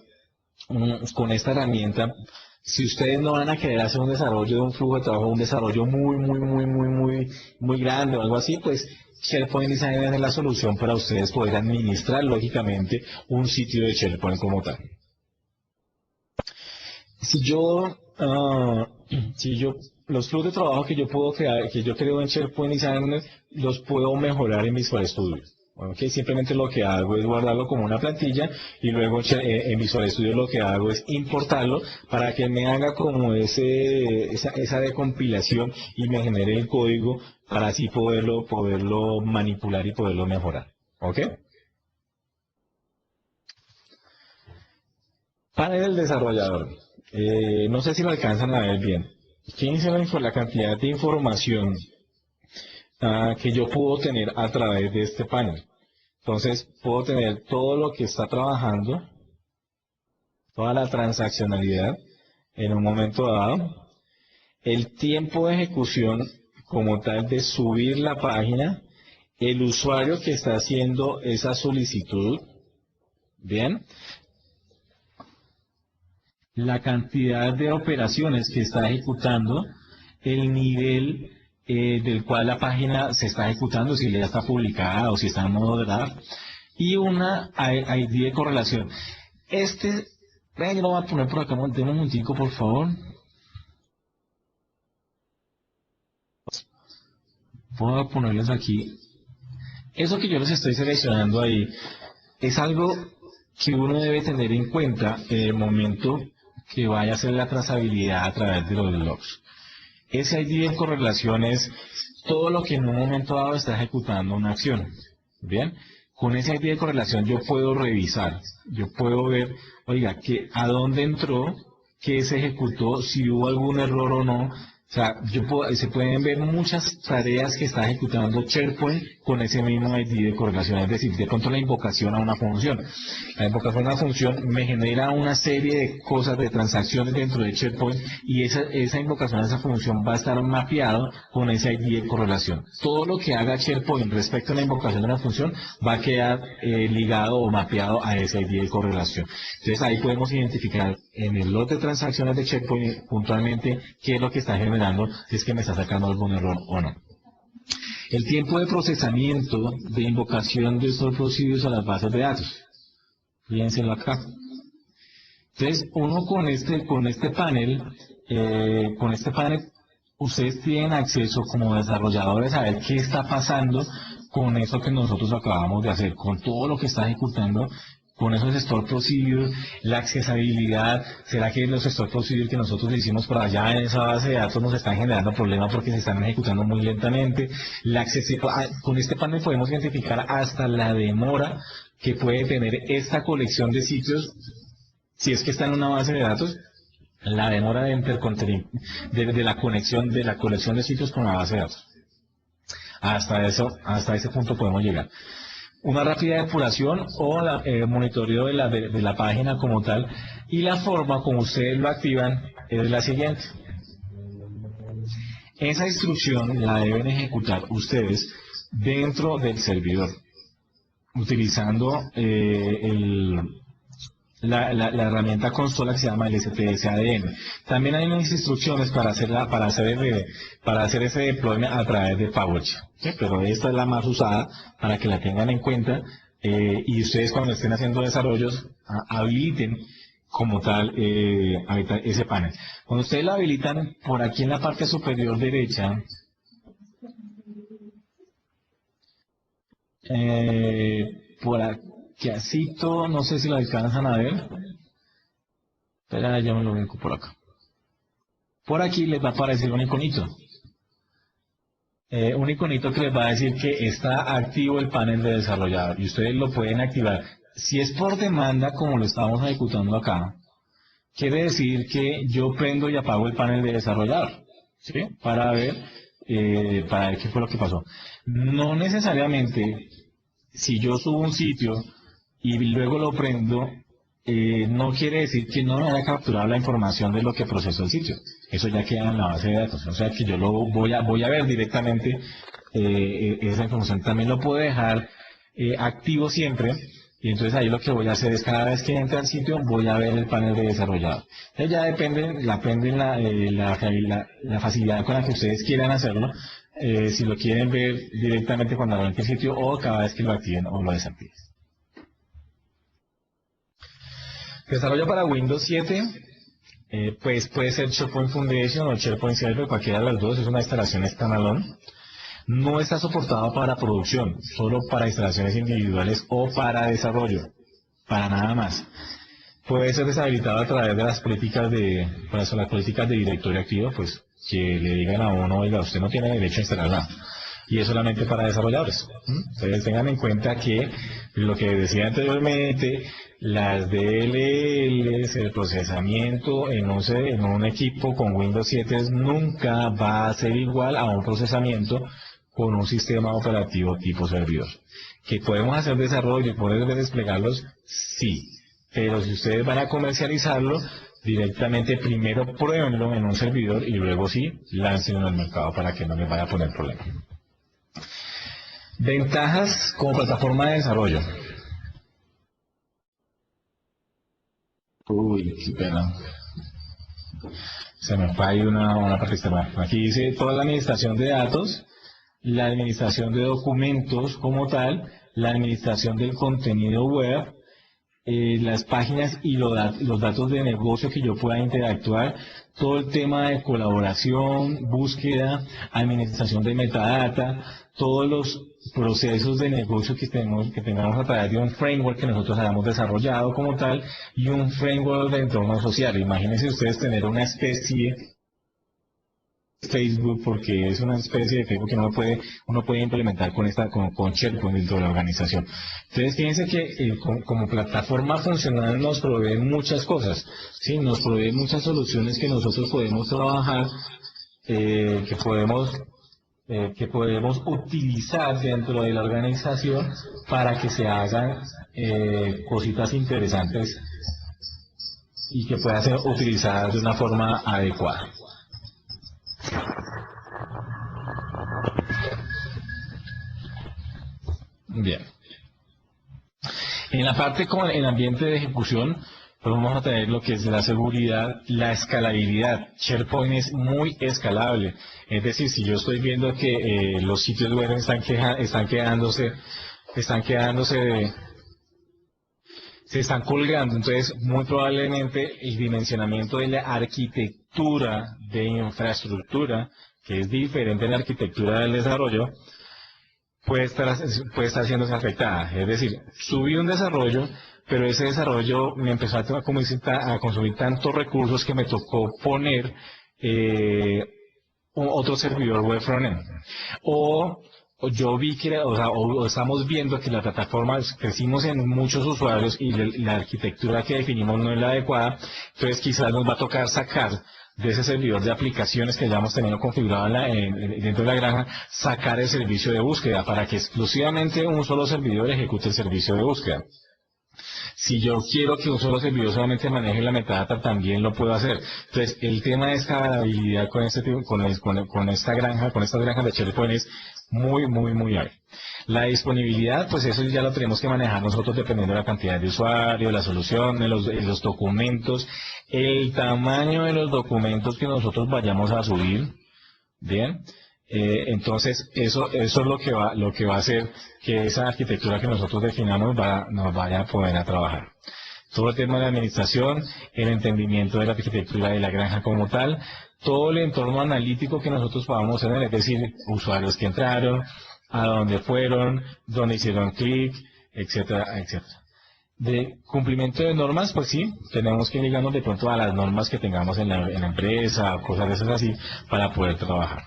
con esta herramienta. Si ustedes no van a querer hacer un desarrollo de un flujo de trabajo, un desarrollo muy grande o algo así, pues SharePoint Designer es la solución para ustedes poder administrar lógicamente un sitio de SharePoint como tal. Si yo, los flujos de trabajo que yo puedo crear, que yo creo en SharePoint Designer, los puedo mejorar en Visual Studio. Okay, simplemente lo que hago es guardarlo como una plantilla y luego en Visual Studio lo que hago es importarlo para que me haga como esa decompilación y me genere el código para así poderlo manipular y poderlo mejorar. ¿Ok? Panel del desarrollador. No sé si lo alcanzan a ver bien. Fíjense la cantidad de información que yo puedo tener a través de este panel. Entonces, puedo tener todo lo que está trabajando, toda la transaccionalidad en un momento dado, el tiempo de ejecución como tal de subir la página, el usuario que está haciendo esa solicitud, bien, la cantidad de operaciones que está ejecutando, el nivel del cual la página se está ejecutando, si ya está publicada o si está en modo draft, y una ID de correlación. Vean, yo lo voy a poner por acá, deme un momentico, por favor. Voy a ponerles aquí. Eso que yo les estoy seleccionando ahí es algo que uno debe tener en cuenta en el momento que vaya a hacer la trazabilidad a través de los logs. Ese ID de correlación es todo lo que en un momento dado está ejecutando una acción. Bien, con ese ID de correlación yo puedo revisar, yo puedo ver, oiga, a dónde entró, qué se ejecutó, si hubo algún error o no. O sea, se pueden ver muchas tareas que está ejecutando SharePoint con ese mismo ID de correlación, es decir, de pronto la invocación a una función. La invocación a una función me genera una serie de cosas, de transacciones dentro de SharePoint, y esa invocación a esa función va a estar mapeado con ese ID de correlación. Todo lo que haga SharePoint respecto a la invocación de una función va a quedar ligado o mapeado a ese ID de correlación. Entonces ahí podemos identificar en el lot de transacciones de SharePoint puntualmente qué es lo que está generando, si es que me está sacando algún error o no. El tiempo de procesamiento de invocación de estos procedures a las bases de datos. Fíjenselo acá. Entonces, uno con este panel, ustedes tienen acceso como desarrolladores a ver qué está pasando con eso que nosotros acabamos de hacer, con todo lo que está ejecutando, con esos store procedures, la accesibilidad. ¿Será que los store procedures que nosotros hicimos por allá en esa base de datos nos están generando problemas porque se están ejecutando muy lentamente? Con este panel podemos identificar hasta la demora que puede tener esta colección de sitios, si es que está en una base de datos, la demora de la conexión de la colección de sitios con la base de datos. Hasta ese punto podemos llegar. Una rápida depuración o monitoreo de la página como tal, y la forma como ustedes lo activan es la siguiente. Esa instrucción la deben ejecutar ustedes dentro del servidor, utilizando la herramienta consola que se llama el STS-ADN. También hay unas instrucciones para hacer ese deployment a través de PowerShell, ¿sí? Pero esta es la más usada para que la tengan en cuenta, y ustedes cuando estén haciendo desarrollos habiliten como tal ese panel. Cuando ustedes lo habilitan, por aquí en la parte superior derecha, por aquí asito, no sé si lo alcanzan a ver. Espera, ya me lo ubico por acá. Por aquí les va a aparecer un iconito. Un iconito que les va a decir que está activo el panel de desarrollador, y ustedes lo pueden activar. Si es por demanda, como lo estamos ejecutando acá, quiere decir que yo prendo y apago el panel de desarrollador, ¿sí? Para ver qué fue lo que pasó. No necesariamente, si yo subo un sitio y luego lo prendo, no quiere decir que no me haya capturado la información de lo que procesó el sitio. Eso ya queda en la base de datos. O sea que yo lo voy a ver directamente esa información. También lo puedo dejar activo siempre. Y entonces ahí lo que voy a hacer es, cada vez que entre al sitio, voy a ver el panel de desarrollador. Entonces ya depende la facilidad con la que ustedes quieran hacerlo. Si lo quieren ver directamente cuando arranque el sitio, o cada vez que lo activen o lo desactiven. Desarrollo para Windows 7, pues puede ser SharePoint Foundation o SharePoint Server, cualquiera de las dos. Es una instalación standalone. No está soportado para producción, solo para instalaciones individuales o para desarrollo, para nada más. Puede ser deshabilitado a través de las políticas de directorio activo, pues que le digan a uno, oiga, usted no tiene derecho a instalar nada. Y es solamente para desarrolladores. Entonces tengan en cuenta que lo que decía anteriormente, las DLLs, el procesamiento en un equipo con Windows 7 nunca va a ser igual a un procesamiento con un sistema operativo tipo servidor. ¿Que podemos hacer desarrollo y poder desplegarlos? Sí. Pero si ustedes van a comercializarlo, directamente primero pruébenlo en un servidor y luego sí, láncenlo al mercado para que no les vaya a poner problema. Ventajas como plataforma de desarrollo. Uy, qué pena. Se me fue ahí una partita más. Aquí dice toda la administración de datos, la administración de documentos como tal, la administración del contenido web, las páginas y los datos de negocio que yo pueda interactuar, todo el tema de colaboración, búsqueda, administración de metadata, todos los procesos de negocio que tengamos a través de un framework que nosotros hayamos desarrollado como tal y un framework de entorno social. Imagínense ustedes tener una especie Facebook, porque es una especie de Facebook que uno puede implementar con SharePoint dentro de la organización. Entonces fíjense que como plataforma funcional nos provee muchas cosas, ¿sí? Nos provee muchas soluciones que nosotros podemos trabajar, que podemos utilizar dentro de la organización para que se hagan cositas interesantes y que puedan ser utilizadas de una forma adecuada. Bien. En la parte con el ambiente de ejecución, pues vamos a tener lo que es la seguridad, la escalabilidad. SharePoint es muy escalable. Es decir, si yo estoy viendo que los sitios web se están colgando, entonces muy probablemente el dimensionamiento de la arquitectura de infraestructura, que es diferente a la arquitectura del desarrollo, puede estar siendo afectada. Es decir, subí un desarrollo, pero ese desarrollo me empezó a consumir tantos recursos que me tocó poner otro servidor web frontend. O yo vi que, o estamos viendo que la plataforma, crecimos en muchos usuarios y la arquitectura que definimos no es la adecuada, entonces quizás nos va a tocar sacar de ese servidor de aplicaciones que ya hemos tenido configurado dentro de la granja, sacar el servicio de búsqueda para que exclusivamente un solo servidor ejecute el servicio de búsqueda. Si yo quiero que un solo servidor solamente maneje la metadata, también lo puedo hacer. Entonces, el tema de escalabilidad con esta granja, con estas granjas de SharePoint es muy alto. La disponibilidad, pues eso ya lo tenemos que manejar nosotros dependiendo de la cantidad de usuarios, la solución, los documentos, el tamaño de los documentos que nosotros vayamos a subir. Bien. Entonces eso es lo que va a hacer que esa arquitectura que nosotros definamos nos vaya a poder a trabajar. Todo el tema de la administración, el entendimiento de la arquitectura de la granja como tal, todo el entorno analítico que nosotros podamos tener, es decir, usuarios que entraron, a dónde fueron, dónde hicieron clic, etcétera, etcétera. De cumplimiento de normas, pues sí, tenemos que ligarnos de pronto a las normas que tengamos en la empresa, cosas de esas así, para poder trabajar.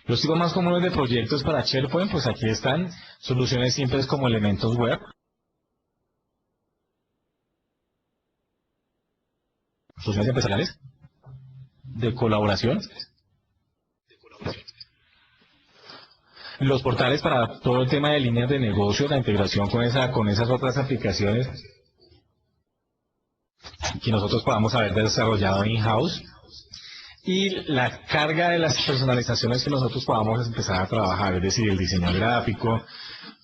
Los tipos más comunes de proyectos para SharePoint, pues aquí están soluciones simples como elementos web, soluciones empresariales, de colaboración, los portales para todo el tema de líneas de negocio, la integración con esas otras aplicaciones que nosotros podamos haber desarrollado in-house, y la carga de las personalizaciones que nosotros podamos empezar a trabajar, es decir, el diseño gráfico,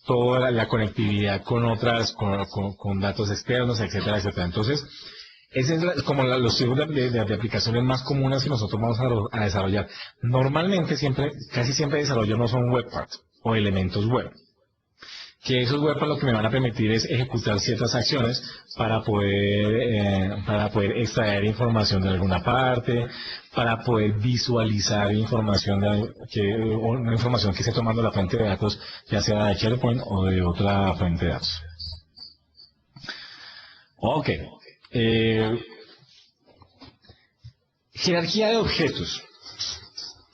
toda la conectividad con datos externos, etcétera, etcétera. Entonces, ese es como los tipos de aplicaciones más comunes que nosotros vamos a desarrollar. Normalmente casi siempre desarrollo no son web parts o elementos web. Que esos web lo que me van a permitir es ejecutar ciertas acciones para poder extraer información de alguna parte, para poder visualizar una información que esté tomando la fuente de datos, ya sea de SharePoint o de otra fuente de datos. Ok. Jerarquía de objetos.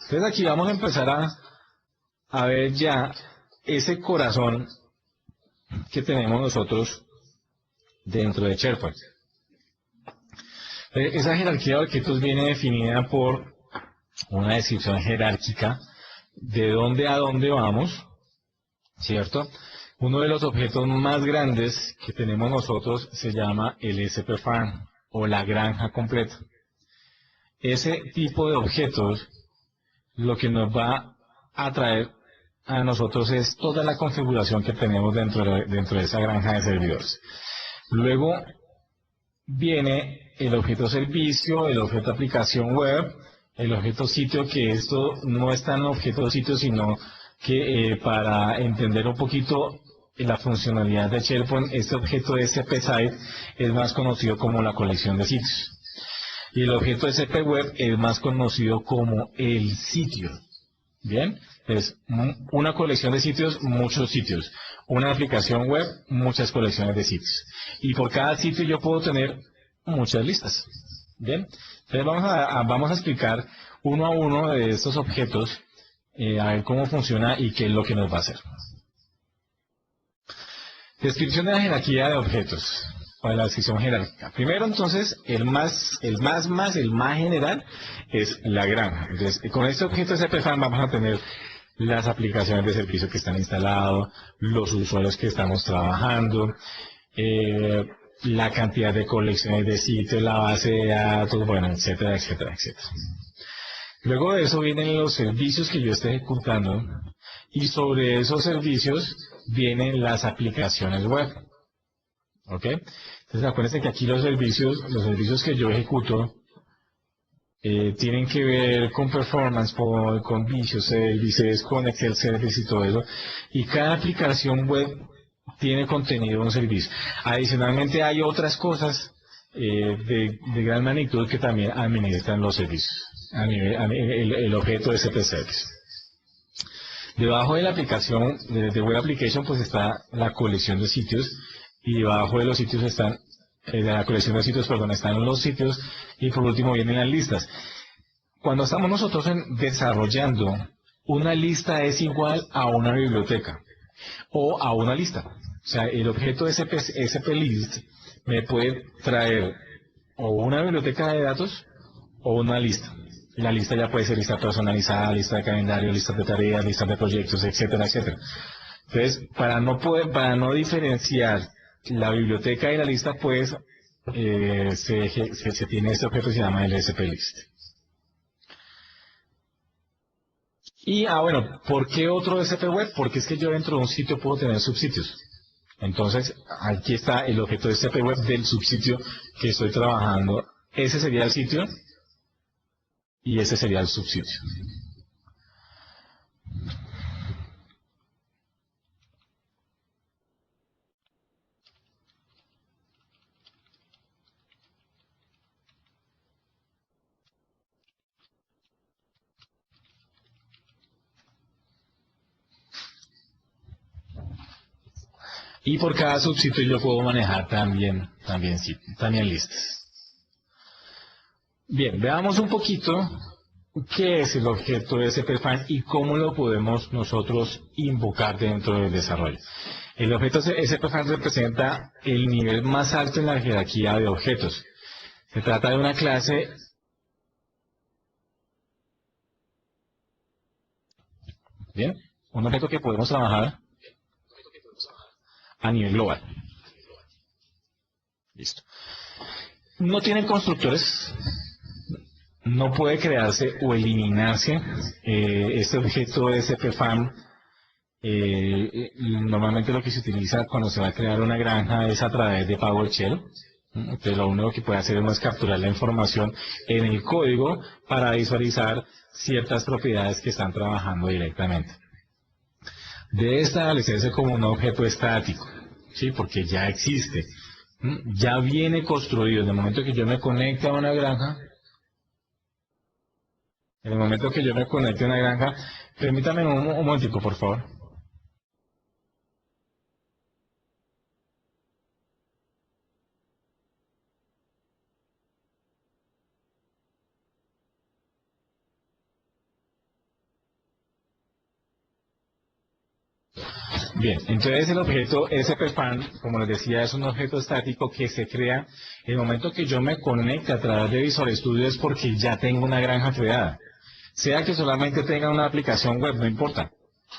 Entonces aquí vamos a empezar a ver ya ese corazón que tenemos nosotros dentro de SharePoint. Esa jerarquía de objetos viene definida por una descripción jerárquica de dónde a dónde vamos, ¿cierto? Uno de los objetos más grandes que tenemos nosotros se llama el SP Farm o la granja completa. Ese tipo de objetos lo que nos va a traer a nosotros es toda la configuración que tenemos dentro de esa granja de servidores. Luego viene el objeto servicio, el objeto aplicación web, el objeto sitio, que esto no es tan objeto sitio, sino que para entender un poquito la funcionalidad de SharePoint, este objeto SP-Site es más conocido como la colección de sitios. Y el objeto SP-Web es más conocido como el sitio. Bien, es una colección de sitios, muchos sitios. Una aplicación web, muchas colecciones de sitios. Y por cada sitio yo puedo tener muchas listas. Bien, entonces vamos a explicar uno a uno de estos objetos, a ver cómo funciona y qué es lo que nos va a hacer. Descripción de la jerarquía de objetos, o de la descripción jerárquica. Primero, entonces, el más general es la granja. Entonces, con este objeto SPFAN vamos a tener las aplicaciones de servicio que están instalados, los usuarios que estamos trabajando, la cantidad de colecciones de sitios, la base de datos, bueno, etcétera, etcétera, etcétera. Luego de eso vienen los servicios que yo esté ejecutando y sobre esos servicios vienen las aplicaciones web. ¿Ok? Entonces acuérdense que aquí los servicios que yo ejecuto tienen que ver con performance, con Visual Services, con Excel Service y todo eso. Y cada aplicación web tiene contenido en un servicio. Adicionalmente hay otras cosas de gran magnitud que también administran los servicios. El objeto de SP Service. Debajo de la aplicación, de Web Application, pues está la colección de sitios, y debajo de los sitios están, de la colección de sitios, perdón, están los sitios, y por último vienen las listas. Cuando estamos nosotros desarrollando, una lista es igual a una biblioteca, o a una lista. O sea, el objeto SP-List me puede traer o una biblioteca de datos, o una lista. La lista ya puede ser lista personalizada, lista de calendario, lista de tareas, lista de proyectos, etcétera, etcétera. Entonces, para no diferenciar la biblioteca y la lista, pues se tiene este objeto que se llama el SP-List. Y, bueno, ¿por qué otro SP-Web? Porque es que yo dentro de un sitio puedo tener subsitios. Entonces, aquí está el objeto de SP-Web del subsitio que estoy trabajando. Ese sería el sitio. Y ese sería el subsitio. Y por cada subsitio yo puedo manejar también listas. Bien, veamos un poquito qué es el objeto de SPFAN y cómo lo podemos nosotros invocar dentro del desarrollo. El objeto SPFAN representa el nivel más alto en la jerarquía de objetos. Se trata de una clase un objeto que podemos trabajar a nivel global. Listo. No tiene constructores. No puede crearse o eliminarse este objeto de SPFAM. Normalmente lo que se utiliza cuando se va a crear una granja es a través de PowerShell. Entonces lo único que puede hacer es capturar la información en el código para visualizar ciertas propiedades que están trabajando directamente. Debe establecerse como un objeto estático, ¿sí? Porque ya existe, ya viene construido. En el momento que yo me conecte a una granja, permítame un momentico, por favor. Bien, entonces el objeto SPFAN, como les decía, es un objeto estático que se crea en el momento que yo me conecte a través de Visual Studio, es porque ya tengo una granja creada. Sea que solamente tenga una aplicación web, no importa,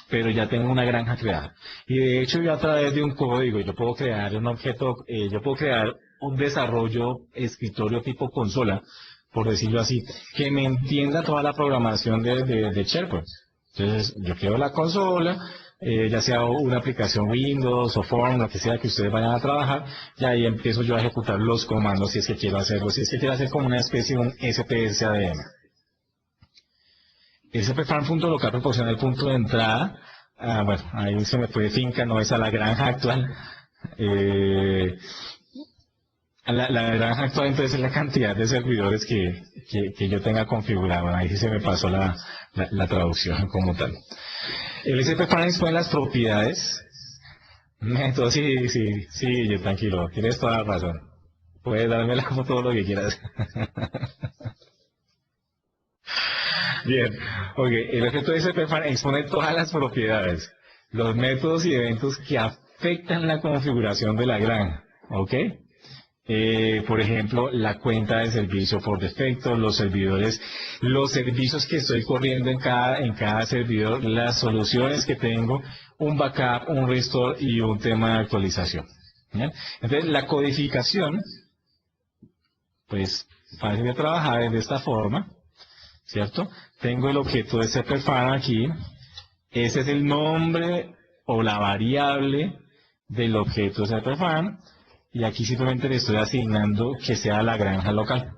pero ya tengo una granja creada. Y de hecho yo a través de un código, yo puedo crear un objeto, yo puedo crear un desarrollo escritorio tipo consola, por decirlo así, que me entienda toda la programación de SharePoint. Entonces, yo creo la consola, ya sea una aplicación Windows o Form, lo que sea que ustedes vayan a trabajar, y ahí empiezo yo a ejecutar los comandos si es que quiero hacerlo, si es que quiero hacer como una especie de un SPSADM. El cpfarm.local proporciona el punto de entrada. Bueno, ahí se me fue finca, no es a la granja actual. Eh, la granja actual entonces es la cantidad de servidores que yo tenga configurado. Bueno, ahí sí se me pasó la traducción como tal. El cpfarm expone las propiedades. Entonces sí, yo tranquilo, tienes toda la razón. Puedes darme la foto todo lo que quieras. Bien, ok, el objeto de SPFAN expone todas las propiedades, los métodos y eventos que afectan la configuración de la granja, ok. Por ejemplo, la cuenta de servicio por defecto, los servicios que estoy corriendo en cada servidor, las soluciones que tengo, un backup, un restore y un tema de actualización. ¿Bien? Entonces, la codificación, pues, fácil de trabajar es de esta forma. ¿Cierto? Tengo el objeto de cpfarm aquí, ese es el nombre o la variable del objeto de cpfarm, y aquí simplemente le estoy asignando que sea la granja local.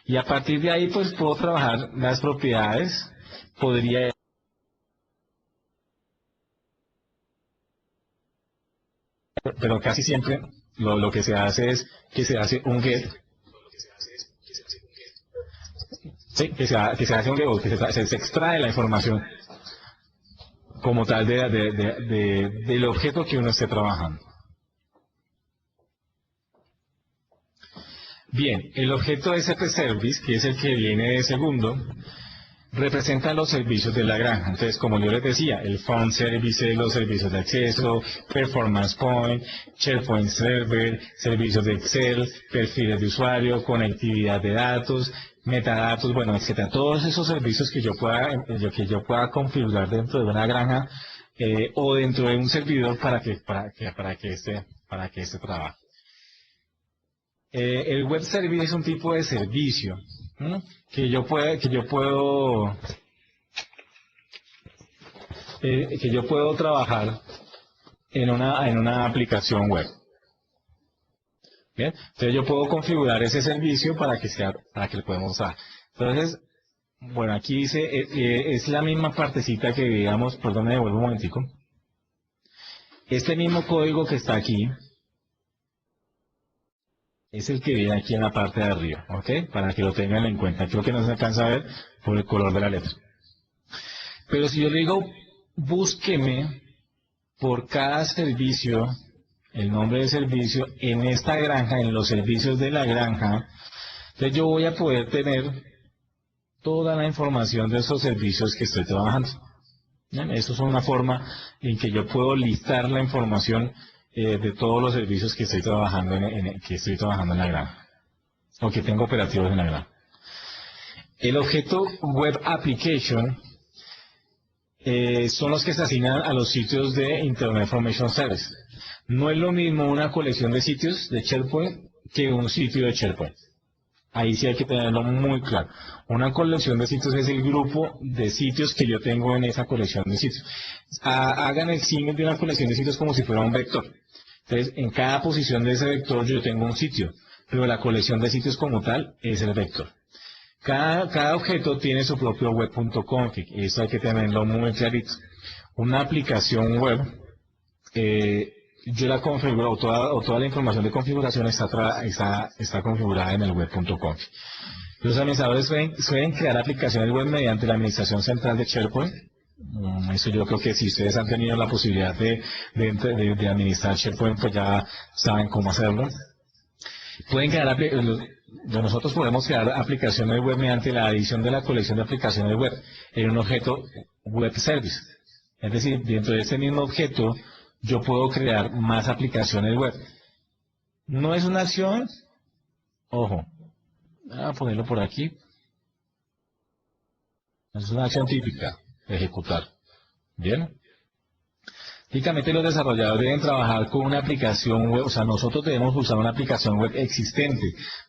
Y a partir de ahí pues puedo trabajar las propiedades, podría, pero casi siempre lo que se hace es que se hace un get, sí, que se hace un get, o que se extrae la información como tal del objeto que uno esté trabajando. Bien, el objeto SP Service, que es el que viene de segundo, representa los servicios de la granja. Entonces, como yo les decía, el Phone Service, los servicios de acceso, Performance Point, SharePoint Server, servicios de Excel, perfiles de usuario, conectividad de datos, metadatos, bueno, etcétera. Todos esos servicios que yo pueda configurar dentro de una granja o dentro de un servidor para que este trabaje. El web service es un tipo de servicio, ¿no? que yo puedo trabajar en una aplicación web. Bien, entonces yo puedo configurar ese servicio para que lo podamos usar. Entonces, bueno, aquí dice, es la misma partecita que digamos, perdón, me devuelvo un momentico. Este mismo código que está aquí es el que viene aquí en la parte de arriba, ¿ok? Para que lo tengan en cuenta. Creo que no se alcanza a ver por el color de la letra. Pero si yo le digo, búsqueme por cada servicio, el nombre del servicio, en esta granja, en los servicios de la granja, entonces yo voy a poder tener toda la información de esos servicios que estoy trabajando. ¿Bien? Eso es una forma en que yo puedo listar la información de todos los servicios que estoy trabajando en la granja, o que tengo operativos en la granja. El objeto Web Application son los que se asignan a los sitios de Internet Information Service. No es lo mismo una colección de sitios de SharePoint que un sitio de SharePoint. Ahí sí hay que tenerlo muy claro. Una colección de sitios es el grupo de sitios que yo tengo en esa colección de sitios. Hagan el símil de una colección de sitios como si fuera un vector. Entonces, en cada posición de ese vector yo tengo un sitio, pero la colección de sitios como tal es el vector. Cada objeto tiene su propio web.config, y eso hay que tenerlo muy clarito. Una aplicación web, yo la configuro, o toda la información de configuración está configurada en el web.config. Los administradores suelen crear aplicaciones web mediante la administración central de SharePoint. Eso yo creo que si ustedes han tenido la posibilidad de administrar SharePoint, pues ya saben cómo hacerlo. Nosotros podemos crear aplicaciones web mediante la adición de la colección de aplicaciones web en un objeto web service. Es decir, dentro de ese mismo objeto yo puedo crear más aplicaciones web. No es una acción, ojo, voy a ponerlo por aquí, es una acción típica de ejecutar. Bien. Típicamente los desarrolladores deben trabajar con una aplicación web, o sea, nosotros debemos usar una aplicación web existente,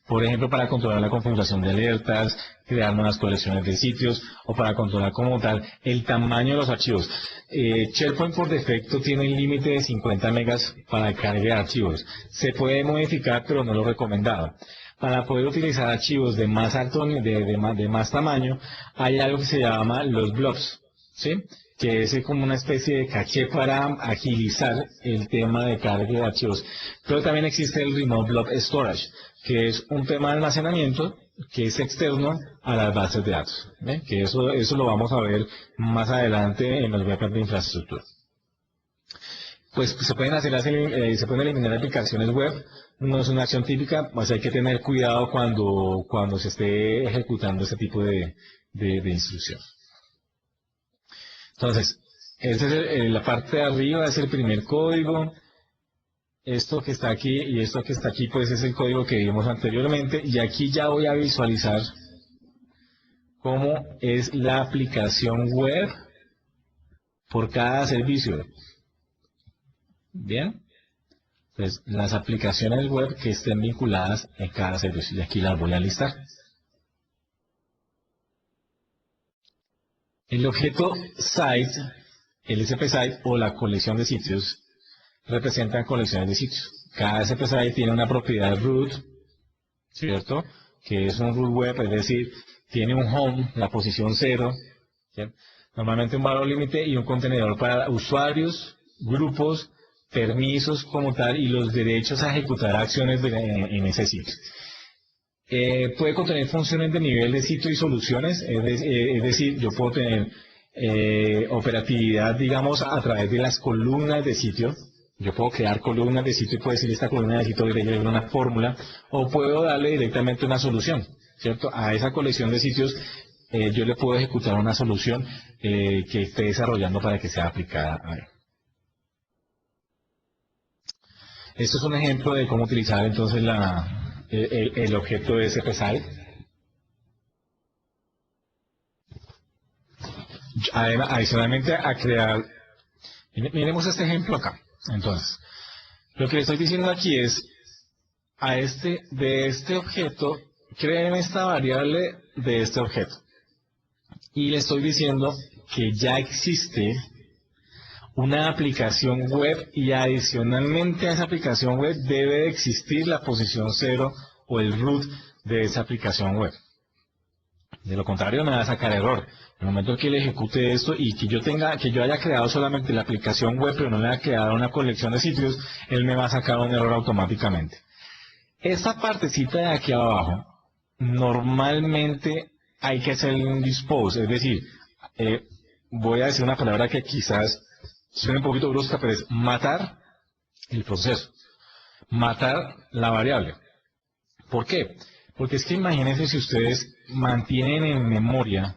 por ejemplo, para controlar la configuración de alertas, crear nuevas colecciones de sitios o para controlar como tal el tamaño de los archivos. SharePoint por defecto tiene un límite de 50 megas para carga de archivos. Se puede modificar, pero no lo recomendado. Para poder utilizar archivos de más alto, de más tamaño, hay algo que se llama los blobs, ¿sí? Que es como una especie de caché para agilizar el tema de carga de archivos. Pero también existe el Remote Blob Storage, que es un tema de almacenamiento que es externo a las bases de datos, ¿ve? Que eso lo vamos a ver más adelante en los webs de infraestructura. Pues se pueden eliminar aplicaciones web, no es una acción típica, pues hay que tener cuidado cuando se esté ejecutando ese tipo de instrucción. Entonces, esa es la parte de arriba, es el primer código. Esto que está aquí y esto que está aquí, pues es el código que vimos anteriormente. Y aquí ya voy a visualizar cómo es la aplicación web por cada servicio. Bien. Entonces, las aplicaciones web que estén vinculadas en cada servicio. Y aquí las voy a listar. El objeto site, el SP site o la colección de sitios, representan colecciones de sitios. Cada SP site tiene una propiedad root, ¿cierto? Que es un root web, es decir, tiene un home, la posición 0, ¿cierto? Normalmente un valor límite y un contenedor para usuarios, grupos, permisos como tal y los derechos a ejecutar acciones en ese sitio. Puede contener funciones de nivel de sitio y soluciones, es decir, yo puedo tener operatividad, digamos, a través de las columnas de sitio. Yo puedo crear columnas de sitio y puedo decir esta columna de sitio debería tener una fórmula, o puedo darle directamente una solución, ¿cierto? A esa colección de sitios yo le puedo ejecutar una solución que esté desarrollando para que sea aplicada a él. Esto es un ejemplo de cómo utilizar entonces el objeto de SPSite. Adicionalmente a crear, miremos este ejemplo acá. Entonces, lo que le estoy diciendo aquí es, de este objeto, creen esta variable de este objeto. Y le estoy diciendo que ya existe una aplicación web y adicionalmente a esa aplicación web debe de existir la posición 0 o el root de esa aplicación web. De lo contrario me va a sacar error. En el momento que le ejecute esto y que yo haya creado solamente la aplicación web pero no le haya creado una colección de sitios, él me va a sacar un error automáticamente. Esta partecita de aquí abajo, normalmente hay que hacer un dispose, es decir, voy a decir una palabra que quizás suene un poquito brusca, pero es matar el proceso, matar la variable. ¿Por qué? Porque es que imagínense si ustedes mantienen en memoria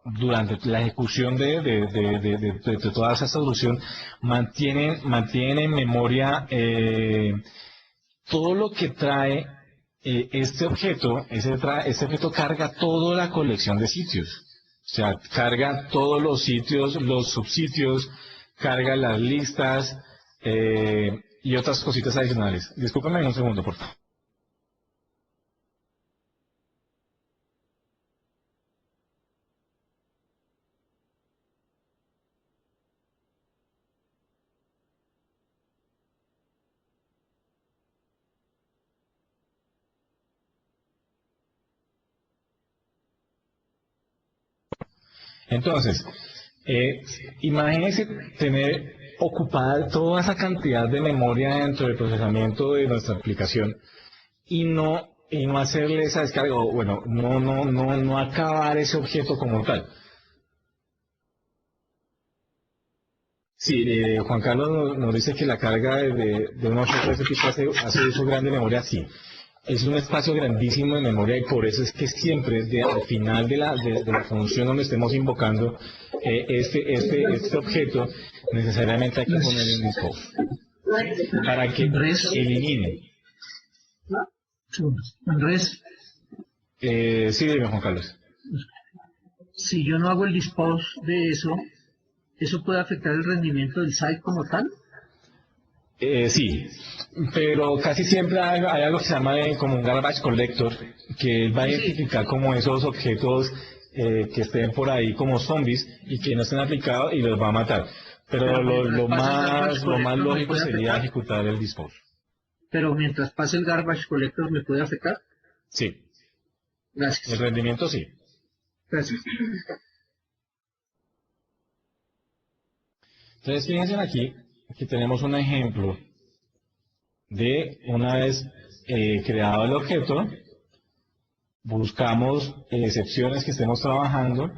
durante la ejecución de toda esa solución, mantienen en memoria todo lo que trae este objeto. Este objeto carga toda la colección de sitios. O sea, carga todos los sitios, los subsitios, carga las listas y otras cositas adicionales. Discúlpenme un segundo, por favor. Entonces, imagínense tener ocupada toda esa cantidad de memoria dentro del procesamiento de nuestra aplicación y no hacerle esa descarga, o bueno, no acabar ese objeto como tal. Sí, Juan Carlos nos dice que la carga de un objeto de ese tipo hace uso grande de memoria, sí. Es un espacio grandísimo de memoria y por eso es que siempre al final de la función donde estemos invocando este objeto, necesariamente hay que ponerle un dispose para que elimine. Andrés, Sí, dime, Juan Carlos. si yo no hago el dispose de eso, ¿Eso puede afectar el rendimiento del site como tal? Sí, pero casi siempre hay algo que se llama como un garbage collector, que él va a Sí, identificar como esos objetos que estén por ahí como zombies y que no estén aplicados y los va a matar. Pero pero mientras pasa el garbage lo más collector me lógico puede sería afectar. ejecutar el dispose. Pero mientras pase el garbage collector me puede afectar. Sí, el Gracias. rendimiento sí. Gracias. Entonces fíjense aquí tenemos un ejemplo de una vez creado el objeto, buscamos excepciones que estemos trabajando,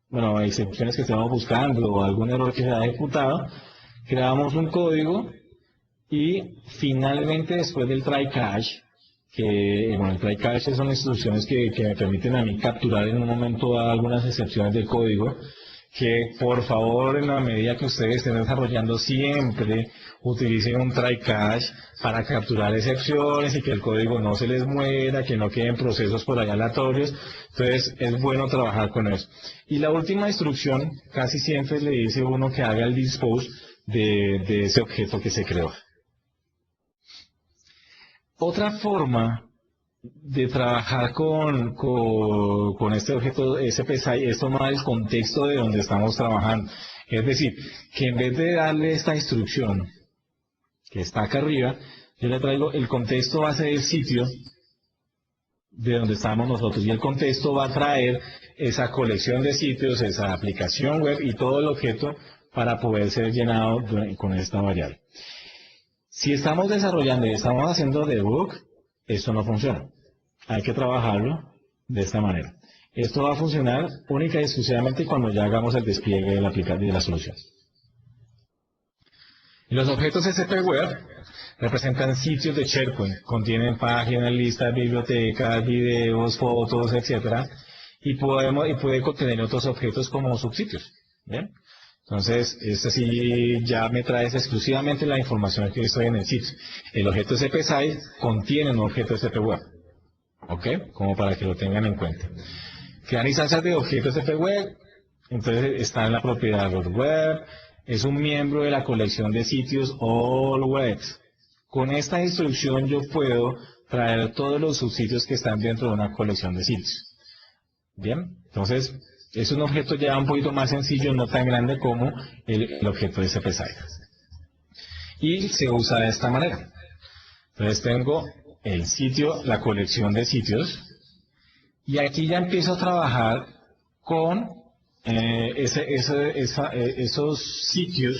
bueno, excepciones que estemos buscando o algún error que se haya ejecutado, creamos un código y finalmente después del try catch, que bueno, el try catch son instrucciones que me permiten a mí capturar en un momento dado algunas excepciones del código, que por favor en la medida que ustedes estén desarrollando siempre utilicen un try catch para capturar excepciones y que el código no se les muera, que no queden procesos por ahí aleatorios. Entonces es bueno trabajar con eso. Y la última instrucción casi siempre le dice uno que haga el dispose de ese objeto que se creó. Otra forma de trabajar con este objeto SPSI es tomar el contexto de donde estamos trabajando. Es decir, que en vez de darle esta instrucción que está acá arriba, yo le traigo el contexto va a ser el sitio de donde estamos nosotros y el contexto va a traer esa colección de sitios, esa aplicación web y todo el objeto para poder ser llenado con esta variable. Si estamos desarrollando y estamos haciendo debug, esto no funciona. Hay que trabajarlo de esta manera. Esto va a funcionar única y exclusivamente cuando ya hagamos el despliegue de la solución. Y los objetos SP Web representan sitios de SharePoint, contienen páginas, listas, bibliotecas, videos, fotos, etcétera, y puede contener otros objetos como subsitios. ¿Bien? Entonces, este sí ya me trae exclusivamente la información que estoy en el sitio. El objeto SP-Site contiene un objeto SP-Web. ¿Ok? Como para que lo tengan en cuenta. Crear instancias de objetos SP-Web, entonces está en la propiedad root web, es un miembro de la colección de sitios all webs. Con esta instrucción yo puedo traer todos los subsitios que están dentro de una colección de sitios. Bien, entonces es un objeto ya un poquito más sencillo, no tan grande como el objeto de SP-Site. Y se usa de esta manera. Entonces tengo el sitio, la colección de sitios, y aquí ya empiezo a trabajar con esos sitios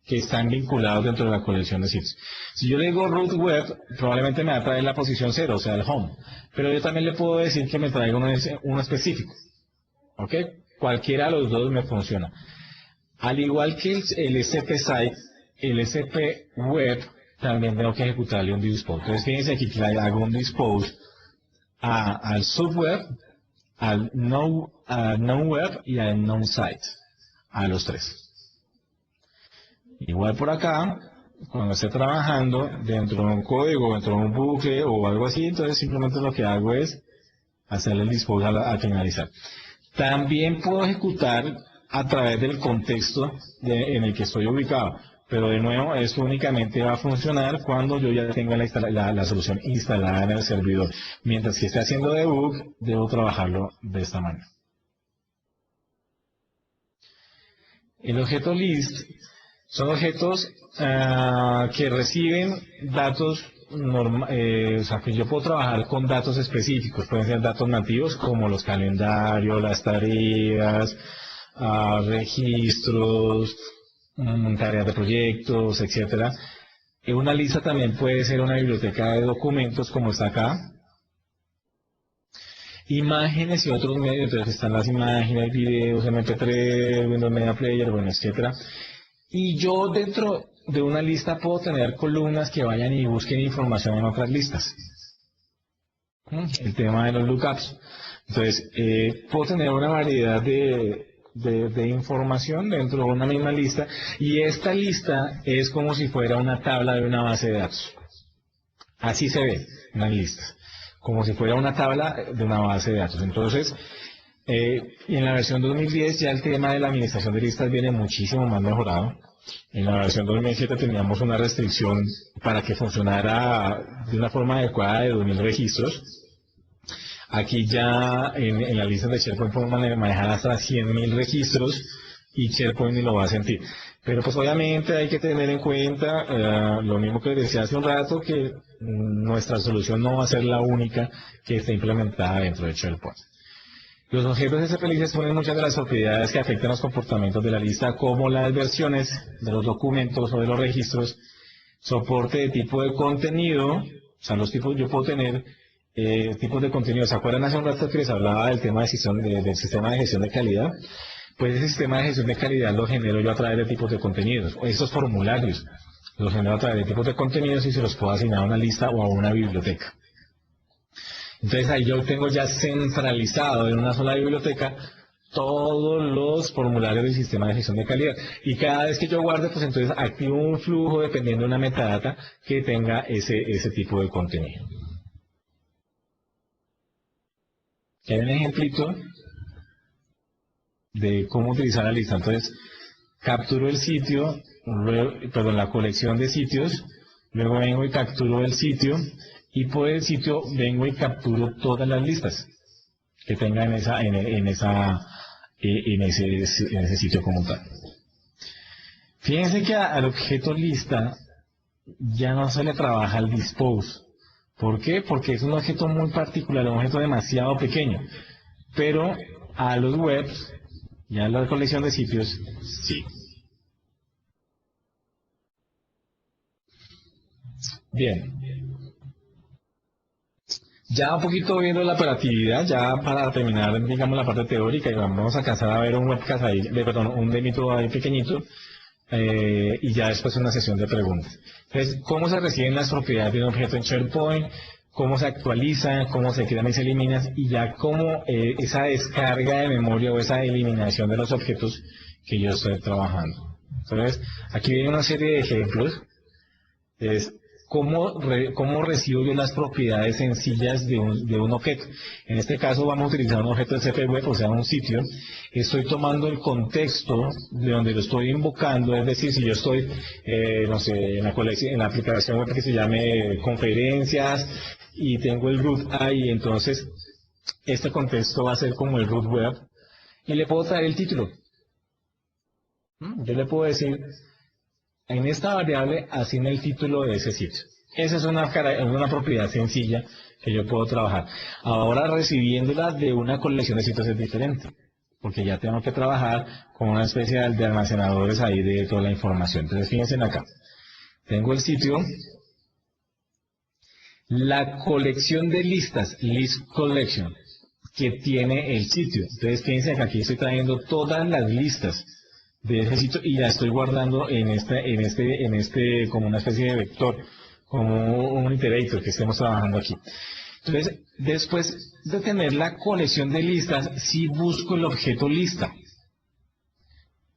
que están vinculados dentro de la colección de sitios. Si yo le digo root web, probablemente me va a traer la posición 0, o sea, el home. Pero yo también le puedo decir que me traiga uno específico. ¿Ok? Cualquiera de los dos me funciona. Al igual que el SP-Site, el SP-Web, también tengo que ejecutarle un dispose. Entonces, fíjense aquí que le hago un dispose al subweb, al non-web y al non-site, a los tres. Igual por acá, cuando esté trabajando dentro de un código, dentro de un bucle o algo así, entonces simplemente lo que hago es hacerle el dispose al finalizar. También puedo ejecutar a través del contexto en el que estoy ubicado, pero de nuevo esto únicamente va a funcionar cuando yo ya tenga la solución instalada en el servidor. Mientras que esté haciendo debug, debo trabajarlo de esta manera. El objeto list son objetos que reciben datos, o sea, que yo puedo trabajar con datos específicos, pueden ser datos nativos como los calendarios, las tareas, registros, tareas de proyectos, etcétera. Una lista también puede ser una biblioteca de documentos como está acá. Imágenes y otros medios, entonces están las imágenes, videos, MP3, Windows Media Player, bueno, etcétera. Y yo dentro de una lista puedo tener columnas que vayan y busquen información en otras listas. El tema de los lookups. Entonces, puedo tener una variedad de información dentro de una misma lista y esta lista es como si fuera una tabla de una base de datos. Así se ve una lista, como si fuera una tabla de una base de datos. Entonces, En la versión 2010 ya el tema de la administración de listas viene muchísimo más mejorado. En la versión 2007 teníamos una restricción para que funcionara de una forma adecuada de 2.000 registros. Aquí ya en la lista de SharePoint podemos manejar hasta 100.000 registros y SharePoint ni lo va a sentir. Pero pues obviamente hay que tener en cuenta lo mismo que decía hace un rato, que nuestra solución no va a ser la única que esté implementada dentro de SharePoint. Los objetos SPLC exponen muchas de las propiedades que afectan los comportamientos de la lista, como las versiones de los documentos o de los registros, soporte de tipo de contenido, o sea, los tipos, yo puedo tener tipos de contenido. ¿Se acuerdan hace un rato que les hablaba del tema del sistema de gestión de calidad? Pues ese sistema de gestión de calidad lo genero yo a través de tipos de contenidos. Esos formularios los genero a través de tipos de contenidos y se los puedo asignar a una lista o a una biblioteca. Entonces ahí yo tengo ya centralizado en una sola biblioteca todos los formularios del sistema de gestión de calidad. Y cada vez que yo guarde, pues entonces activo un flujo dependiendo de una metadata que tenga ese tipo de contenido. Aquí hay un ejemplito de cómo utilizar la lista. Entonces, capturo el sitio, la colección de sitios, luego vengo y capturo el sitio, y por el sitio vengo y capturo todas las listas que tenga en ese sitio como tal. Fíjense que al objeto lista ya no se le trabaja el dispose. ¿Por qué? Porque es un objeto muy particular, un objeto demasiado pequeño. Pero a los webs, ya la colección de sitios, sí. Bien. Ya un poquito viendo la operatividad, ya para terminar, digamos, la parte teórica, y vamos a alcanzar a ver un webcast ahí, un demito ahí pequeñito, y ya después una sesión de preguntas. Entonces, ¿cómo se reciben las propiedades de un objeto en SharePoint? ¿Cómo se actualizan? ¿Cómo se crean y se eliminan? Y ya cómo esa descarga de memoria o esa eliminación de los objetos que yo estoy trabajando. Entonces, aquí viene una serie de ejemplos. ¿Cómo recibo yo las propiedades sencillas de un objeto? En este caso vamos a utilizar un objeto de CP Web, o sea, un sitio. Estoy tomando el contexto de donde lo estoy invocando, es decir, si yo estoy, no sé, en la aplicación web que se llame conferencias y tengo el root ahí, entonces este contexto va a ser como el root web y le puedo traer el título. Yo le puedo decir, en esta variable asigna el título de ese sitio. Esa es una propiedad sencilla que yo puedo trabajar. Ahora recibiéndola de una colección de sitios es diferente, porque ya tengo que trabajar con una especie de almacenadores ahí de toda la información. Entonces fíjense acá. Tengo el sitio, la colección de listas, list collection, que tiene el sitio. Entonces fíjense que aquí estoy trayendo todas las listas de ese sitio y la estoy guardando como una especie de vector, como un iterator que estemos trabajando aquí. Entonces, después de tener la colección de listas, sí busco el objeto lista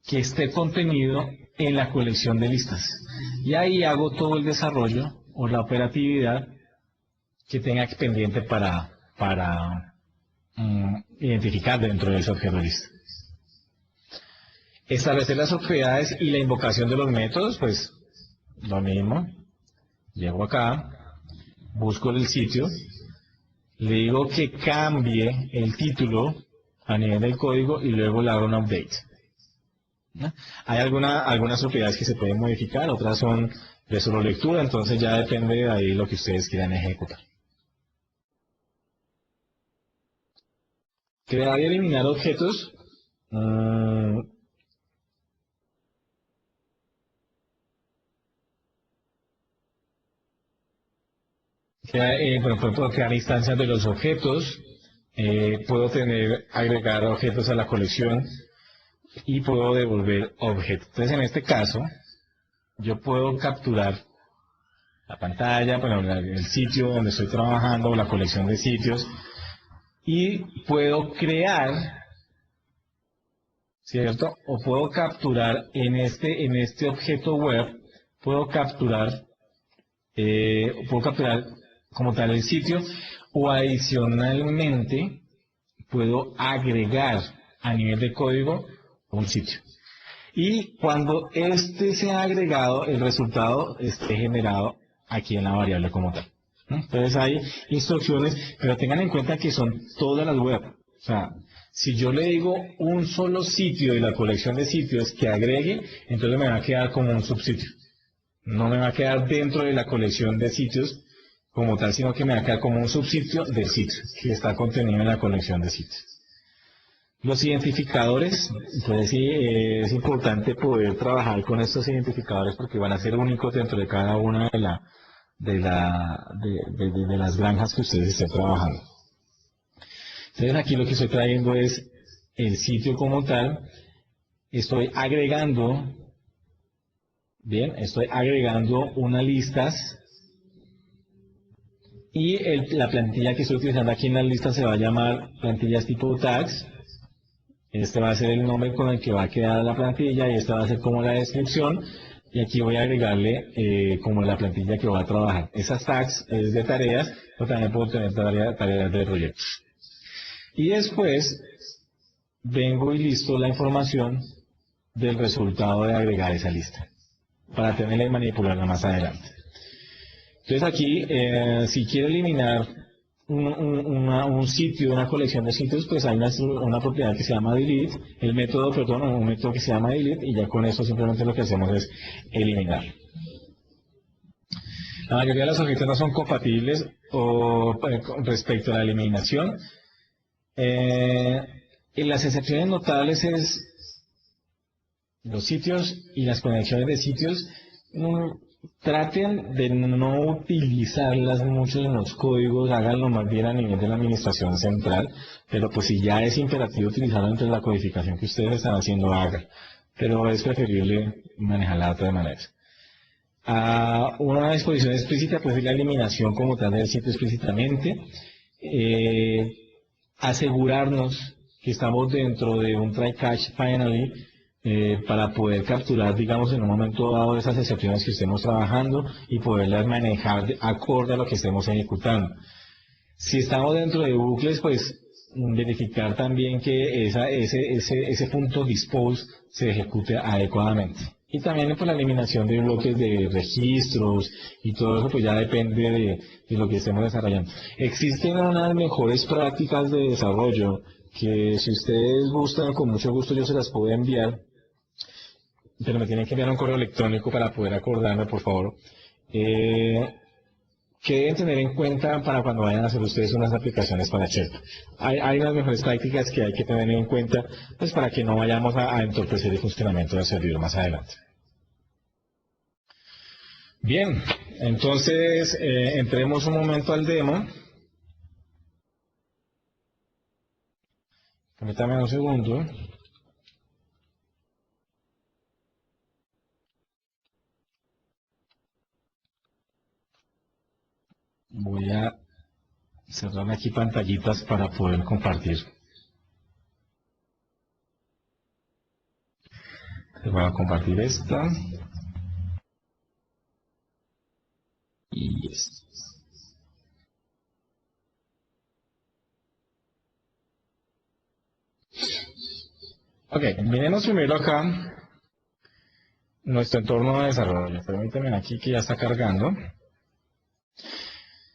que esté contenido en la colección de listas. Y ahí hago todo el desarrollo o la operatividad que tenga pendiente para identificar dentro de ese objeto lista. Establecer las propiedades y la invocación de los métodos, pues lo mismo. Llego acá, busco el sitio, le digo que cambie el título a nivel del código y luego le hago un update. ¿No? Hay algunas propiedades que se pueden modificar, otras son de solo lectura, entonces ya depende de ahí lo que ustedes quieran ejecutar. Crear y eliminar objetos. Puedo crear instancias de los objetos, puedo agregar objetos a la colección y puedo devolver objetos. Entonces en este caso, yo puedo capturar la pantalla, el sitio donde estoy trabajando, la colección de sitios, y puedo crear, ¿cierto? O puedo capturar en este objeto web, puedo capturar como tal el sitio, o adicionalmente puedo agregar a nivel de código un sitio. Y cuando este sea agregado, el resultado esté generado aquí en la variable como tal, ¿no? Entonces hay instrucciones, pero tengan en cuenta que son todas las web. O sea, si yo le digo un solo sitio de la colección de sitios que agregue, entonces me va a quedar como un subsitio. No me va a quedar dentro de la colección de sitios como tal, sino que me va a quedar como un subsitio del sitio que está contenido en la colección de sitios. Los identificadores, entonces sí, es importante poder trabajar con estos identificadores porque van a ser únicos dentro de cada una de las granjas que ustedes estén trabajando. Entonces aquí lo que estoy trayendo es el sitio como tal, estoy agregando unas listas y la plantilla que estoy utilizando aquí en las listas se va a llamar plantillas tipo tags. Este va a ser el nombre con el que va a quedar la plantilla y esta va a ser como la descripción y aquí voy a agregarle como la plantilla que voy a trabajar. Esas tags es de tareas, pero también puedo tener tareas de proyectos. Y después vengo y listo la información del resultado de agregar esa lista para tenerla y manipularla más adelante. Entonces aquí, si quiero eliminar un sitio, una colección de sitios, pues hay una propiedad que se llama delete, un método que se llama delete, y ya con eso simplemente lo que hacemos es eliminar. La mayoría de los objetos no son compatibles con respecto a la eliminación. En las excepciones notables es los sitios y las conexiones de sitios. Traten de no utilizarlas mucho en los códigos, háganlo más bien a nivel de la administración central, pero pues si ya es imperativo utilizarlo entre la codificación que ustedes están haciendo, hagan. Pero es preferible manejarla de otra manera. Una disposición explícita pues es la eliminación como tal del sitio explícitamente. Asegurarnos que estamos dentro de un try catch finally, para poder capturar, digamos, en un momento dado esas excepciones que estemos trabajando y poderlas manejar acorde a lo que estemos ejecutando. Si estamos dentro de bucles, pues verificar también que ese punto dispose se ejecute adecuadamente. Y también por la eliminación de bloques de registros y todo eso, pues ya depende de lo que estemos desarrollando. Existen unas mejores prácticas de desarrollo que si ustedes gustan, con mucho gusto yo se las puedo enviar, pero me tienen que enviar un correo electrónico para poder acordarme, por favor. ¿Qué deben tener en cuenta para cuando vayan a hacer ustedes unas aplicaciones para SharePoint? Hay unas mejores prácticas que hay que tener en cuenta, pues para que no vayamos a entorpecer el funcionamiento del servidor más adelante. Bien, entonces entremos un momento al demo. Permítame un segundo. Voy a cerrar aquí pantallitas para poder compartir. Voy a compartir esta y esta. Ok, miremos primero acá nuestro entorno de desarrollo. Permítanme aquí que ya está cargando.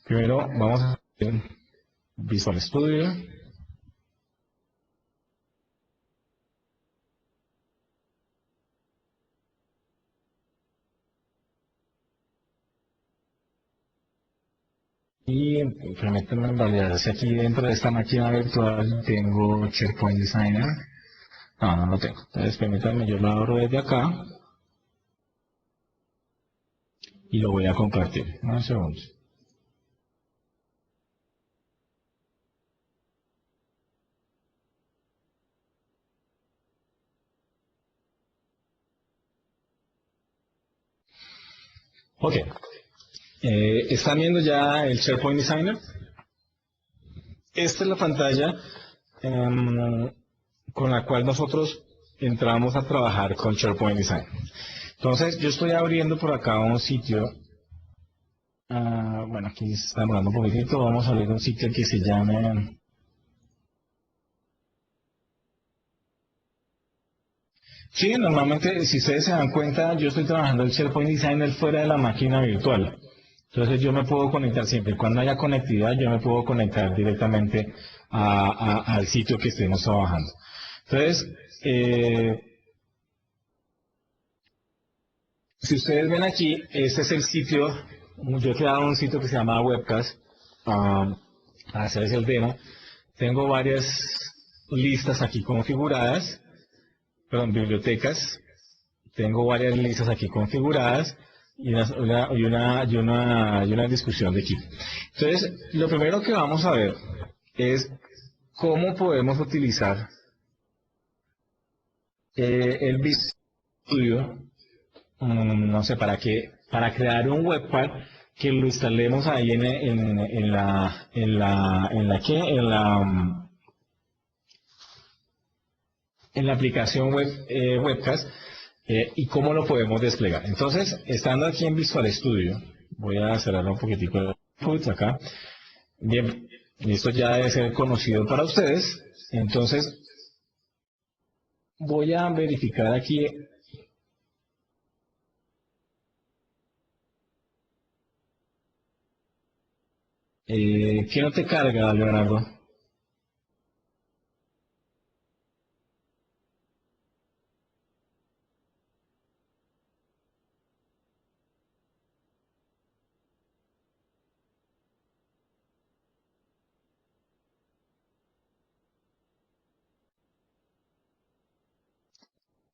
Primero vamos a hacer Visual Studio. Y permítanme validar si aquí dentro de esta máquina virtual tengo SharePoint Designer. No, no lo tengo. Entonces permítanme, yo lo abro desde acá y lo voy a compartir. Un segundo. Ok. ¿Están viendo ya el SharePoint Designer? Esta es la pantalla con la cual nosotros entramos a trabajar con SharePoint Design. Entonces, yo estoy abriendo por acá un sitio. Bueno, aquí se está demorando un poquitito. Vamos a abrir un sitio que se llame Sí, normalmente, si ustedes se dan cuenta, yo estoy trabajando el SharePoint Designer fuera de la máquina virtual. Entonces yo me puedo conectar siempre y cuando haya conectividad, yo me puedo conectar directamente al sitio que estemos trabajando. Entonces, si ustedes ven aquí, este es el sitio, yo he creado un sitio que se llama Webcast, para hacerles el demo. Tengo varias listas aquí configuradas, perdón, bibliotecas. Tengo varias listas aquí configuradas y una discusión de equipo. Entonces, lo primero que vamos a ver es cómo podemos utilizar el Visual Studio, no sé, para crear un webpack que lo instalemos ahí en la aplicación Webcast, y cómo lo podemos desplegar. Entonces, estando aquí en Visual Studio, voy a cerrar un poquitico el input acá. Bien, esto ya debe ser conocido para ustedes. Entonces, voy a verificar aquí. ¿Qué no te carga, Leonardo?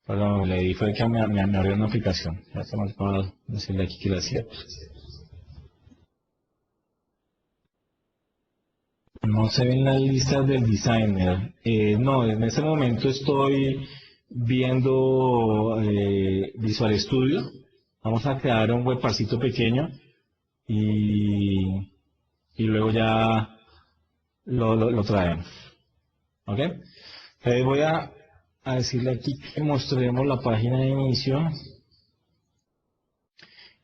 Perdón, le di fue que me abrió una aplicación. Ya se me acaba de decirle aquí que lo hacía. No se ven las listas del designer. No, en este momento estoy viendo Visual Studio. Vamos a crear un webparcito pequeño y, y luego ya lo traemos. ¿Ok? Entonces voy a decirle aquí que mostremos la página de inicio.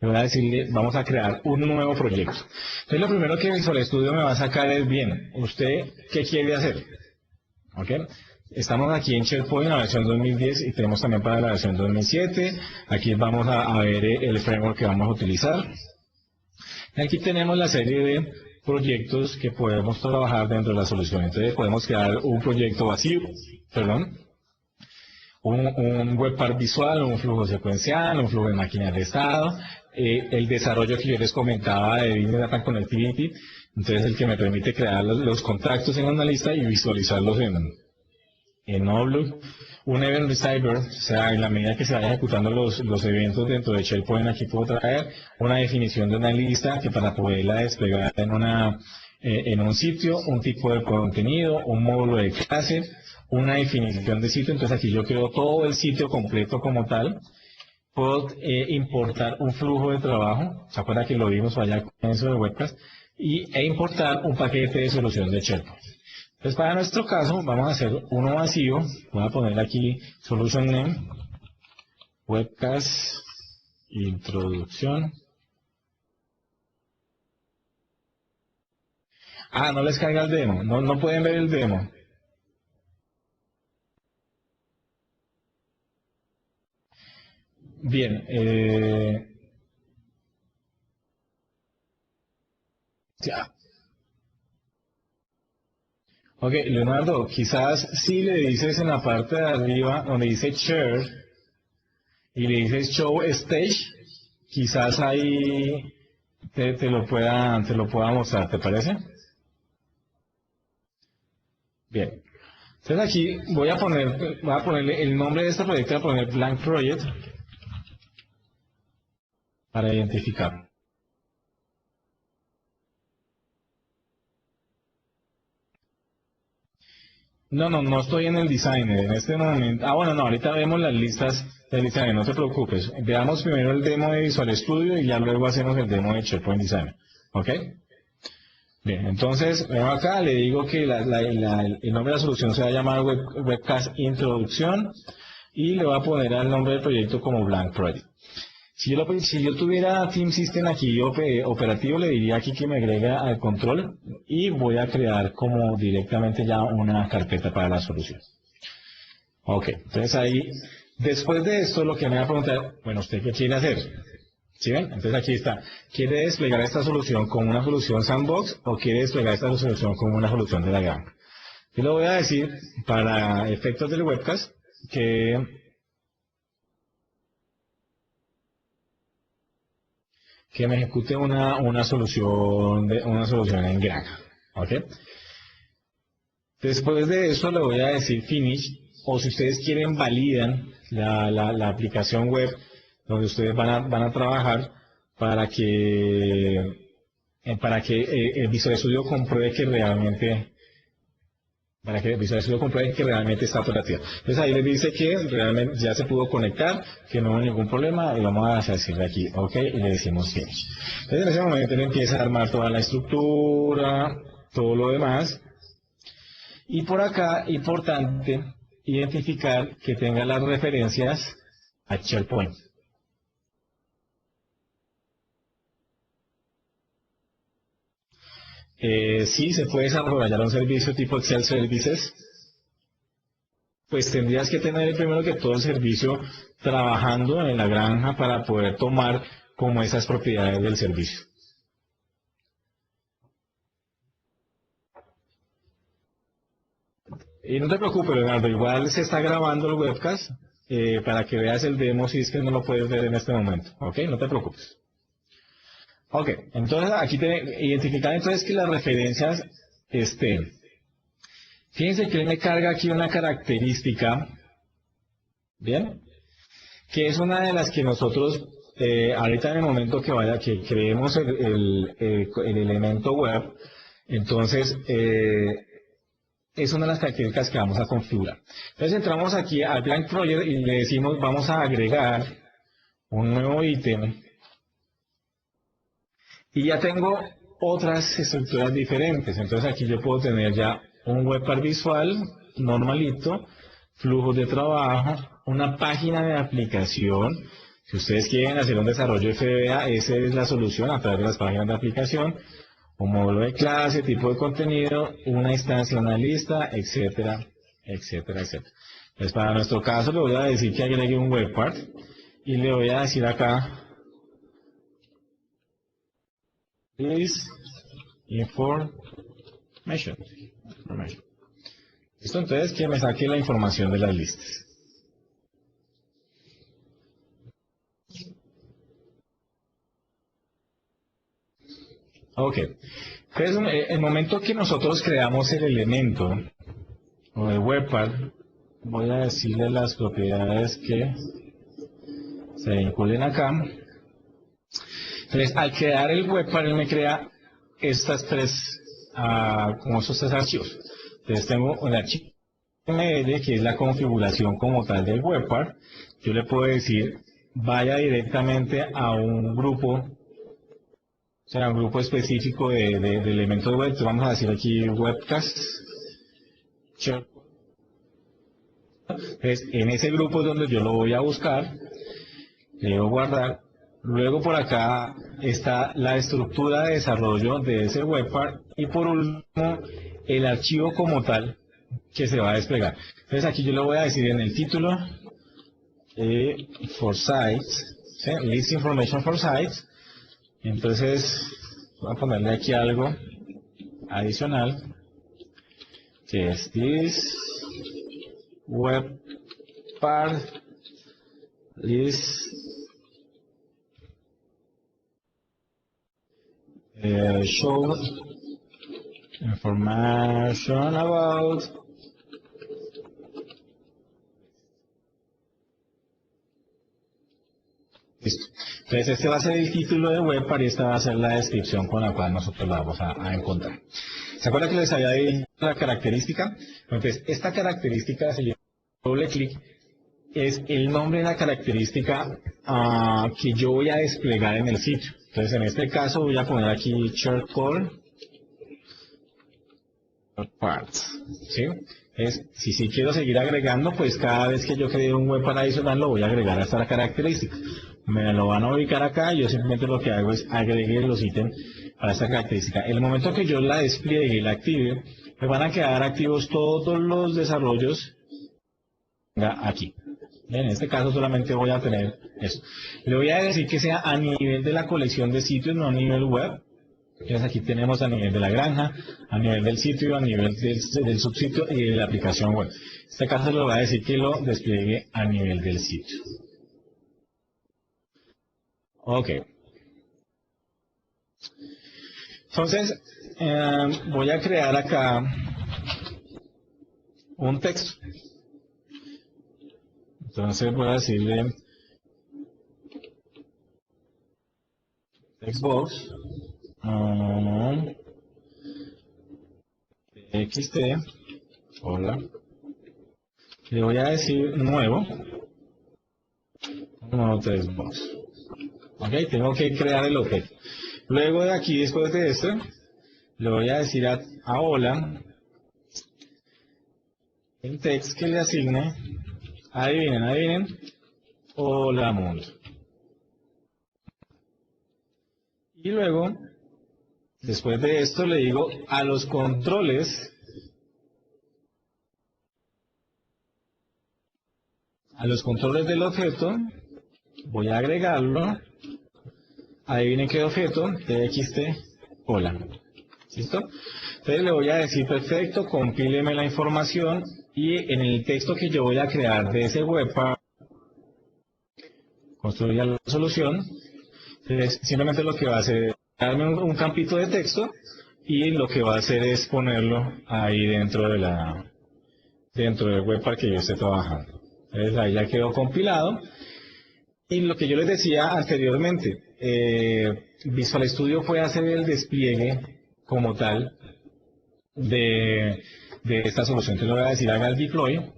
Le voy a decirle, vamos a crear un nuevo proyecto. Entonces lo primero que Visual Studio me va a sacar es, bien, ¿usted qué quiere hacer? ¿Ok? Estamos aquí en SharePoint, la versión 2010, y tenemos también para la versión 2007. Aquí vamos a ver el framework que vamos a utilizar. Aquí tenemos la serie de proyectos que podemos trabajar dentro de la solución. Entonces podemos crear un proyecto vacío, perdón, un webpack visual, un flujo secuencial, un flujo de máquinas de estado, el desarrollo que yo les comentaba de Business Data Connectivity, entonces el que me permite crear los contactos en una lista y visualizarlos en Outlook, un Event Receiver, o sea, en la medida que se vayan ejecutando los eventos dentro de SharePoint, aquí puedo traer una definición de una lista que para poderla desplegar en un sitio, un tipo de contenido, un módulo de clase, una definición de sitio. Entonces aquí yo creo todo el sitio completo como tal. Puedo importar un flujo de trabajo, ¿se acuerda que lo vimos allá con eso de Webcast? E importar un paquete de solución de SharePoint. Entonces, para nuestro caso, vamos a hacer uno vacío. Voy a poner aquí Solution Name, Webcast, Introducción. Ah, no les caiga el demo. No pueden ver el demo. Bien. Ya. Ok, Leonardo, quizás si le dices en la parte de arriba, donde dice Share, y le dices Show Stage, quizás ahí te lo pueda mostrar, ¿te parece? Bien. Entonces aquí voy a ponerle el nombre de este proyecto, voy a poner Blank Project para identificar. No estoy en el designer en este momento. Ah, bueno, no, ahorita vemos las listas del designer, no te preocupes. Veamos primero el demo de Visual Studio y ya luego hacemos el demo de SharePoint Designer. ¿Ok? Bien, entonces, vengo acá, le digo que el nombre de la solución se va a llamar Webcast Introducción y le voy a poner el nombre del proyecto como Blank Project. Si yo tuviera Team System aquí operativo, le diría aquí que me agrega al control y voy a crear como directamente ya una carpeta para la solución. Ok, entonces ahí Después de esto, lo que me va a preguntar, bueno, ¿usted qué quiere hacer? ¿Sí ven? Entonces aquí está. ¿Quiere desplegar esta solución como una solución sandbox o quiere desplegar esta solución como una solución de la granja? Yo le voy a decir, para efectos del webcast, que me ejecute una solución en granja. ¿Ok? Después de eso le voy a decir finish, o si ustedes quieren validan la aplicación web donde ustedes van a trabajar para que el Visual Studio compruebe que realmente está operativa. Entonces ahí les dice que realmente ya se pudo conectar, que no hay ningún problema, y vamos a decirle aquí OK y le decimos finish. Entonces en ese momento él empieza a armar toda la estructura, todo lo demás. Y por acá, importante, identificar que tenga las referencias a SharePoint. Si se puede desarrollar un servicio tipo Excel Services, pues tendrías que tener primero que todo el servicio trabajando en la granja para poder tomar como esas propiedades del servicio. Y no te preocupes, Leonardo, igual se está grabando el webcast para que veas el demo si es que no lo puedes ver en este momento. ¿Ok? No te preocupes. Ok, entonces aquí identificar entonces que las referencias estén. Fíjense que él me carga aquí una característica, ¿bien? Que es una de las que nosotros, ahorita en el momento que creemos el elemento web, entonces es una de las características que vamos a configurar. Entonces entramos aquí al Blank Project y le decimos vamos a agregar un nuevo ítem y ya tengo otras estructuras diferentes. Entonces aquí yo puedo tener ya un webpar visual normalito, flujos de trabajo, una página de aplicación. Si ustedes quieren hacer un desarrollo FBA, esa es la solución a través de las páginas de aplicación. Un módulo de clase, tipo de contenido, una instancia, una lista, etcétera, etcétera, etcétera. Pues para nuestro caso le voy a decir que agregue un webpart y le voy a decir acá is information. Listo, entonces que me saque la información de las listas. Ok. Entonces, el momento que nosotros creamos el elemento o el webpart, voy a decirle las propiedades que se vinculen acá. Entonces, al crear el webpart, él me crea estas como estos tres archivos. Entonces, tengo el archivo HTML, que es la configuración como tal del webpart. Yo le puedo decir, vaya directamente a un grupo, o sea, un grupo específico de elementos web. Entonces, vamos a decir aquí webcast. Entonces, en ese grupo es donde yo lo voy a buscar, le debo guardar. Luego por acá está la estructura de desarrollo de ese webpart y por último el archivo como tal que se va a desplegar. Entonces aquí yo le voy a decir en el título for sites, ¿sí? List information for sites. Entonces voy a ponerle aquí algo adicional que es this webpart list show information about listo. Entonces este va a ser el título de webpart y esta va a ser la descripción con la cual nosotros la vamos a encontrar. ¿Se acuerdan que les había dicho la característica? Entonces esta característica se llama doble clic, es el nombre de la característica que yo voy a desplegar en el sitio. Entonces en este caso voy a poner aquí charcoal parts, ¿sí? Si quiero seguir agregando, pues cada vez que yo cree un webpart adicional lo voy a agregar hasta la característica. Me lo van a ubicar acá y yo simplemente lo que hago es agregué los ítems para esta característica. En el momento que yo la despliegue y la active, me van a quedar activos todos los desarrollos aquí. En este caso solamente voy a tener eso. Le voy a decir que sea a nivel de la colección de sitios, no a nivel web. Entonces aquí tenemos a nivel de la granja, a nivel del sitio, a nivel del subsitio y de la aplicación web. En este caso le voy a decir que lo despliegue a nivel del sitio. Ok. Entonces, voy a crear acá un texto. Entonces voy a decirle textbox txt, hola. Le voy a decir nuevo textbox. Ok, tengo que crear el objeto. Luego de aquí, después de esto, le voy a decir a hola el text que le asigne. Adivinen, hola mundo. Y luego, después de esto, le digo a los controles, del objeto, voy a agregarlo. Adivinen qué objeto, txt, hola. ¿Listo? Entonces le voy a decir, perfecto, compíleme la información y en el texto que yo voy a crear de ese webpack, construya la solución. Entonces, simplemente lo que va a hacer es darme un campito de texto y lo que va a hacer es ponerlo ahí dentro del webpack que yo esté trabajando. Entonces ahí ya quedó compilado. Y lo que yo les decía anteriormente, Visual Studio puede hacer el despliegue como tal de esta solución. Entonces le voy a decir haga el deploy,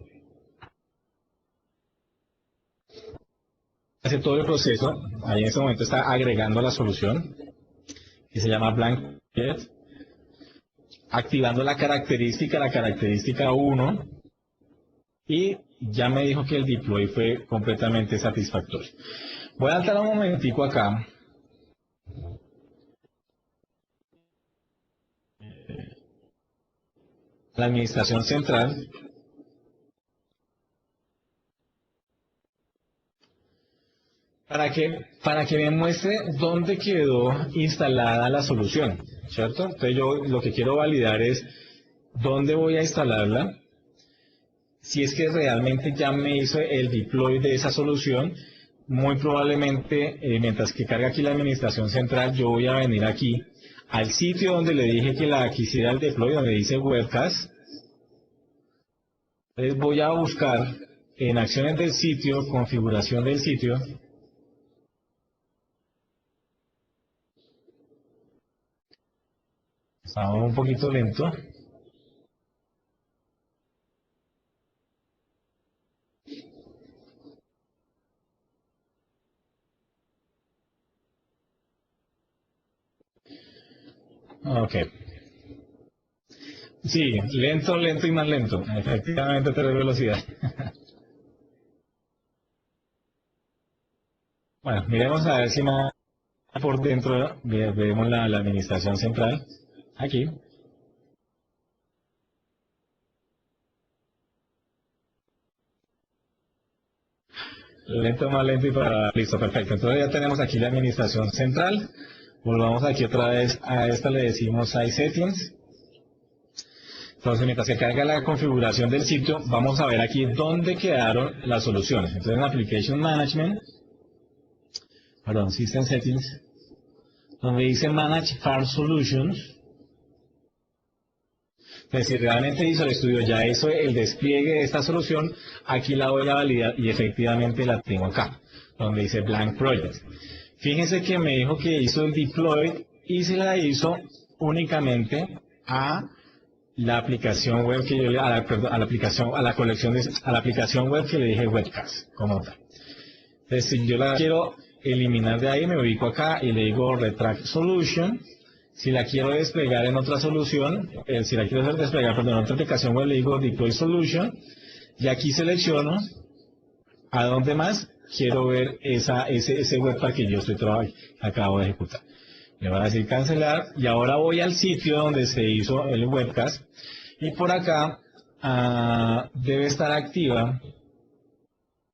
hace todo el proceso. Ahí en este momento está agregando la solución que se llama blank get, activando la característica 1, y ya me dijo que el deploy fue completamente satisfactorio. Voy a entrar un momentico acá. La administración central. Para que me muestre dónde quedó instalada la solución, ¿cierto? Entonces yo lo que quiero validar es dónde voy a instalarla, si es que realmente ya me hizo el deploy de esa solución. Muy probablemente, mientras que carga aquí la administración central, yo voy a venir aquí al sitio donde le dije que la quisiera el deploy, donde dice webcast. Entonces voy a buscar en acciones del sitio, configuración del sitio. Estaba un poquito lento. Ok. Sí, lento y más lento. Efectivamente, 3 velocidades. Bueno, miremos a ver si más por dentro vemos la administración central. Aquí. Lento, más lento y para... Listo, perfecto. Entonces ya tenemos aquí la administración central. Volvamos aquí otra vez a esta, le decimos Site Settings. Entonces, mientras se carga la configuración del sitio, vamos a ver aquí dónde quedaron las soluciones. Entonces, en Application Management, perdón, System Settings, donde dice Manage Farm Solutions. Entonces, si realmente Visual Studio ya hizo el despliegue de esta solución, aquí la voy a validar y efectivamente la tengo acá, donde dice Blank Project. Fíjense que me dijo que hizo el deploy y se la hizo únicamente a la aplicación web que yo le, a la aplicación web que le dije webcast, como tal. Entonces, si yo la quiero eliminar de ahí, me ubico acá y le digo Retract Solution. Si la quiero desplegar en otra solución, si la quiero desplegar, perdón, en otra aplicación web, le digo Deploy Solution. Y aquí selecciono a dónde más quiero ver ese webpack que yo acabo de ejecutar. Le voy a decir cancelar y ahora voy al sitio donde se hizo el webcast y por acá debe estar activa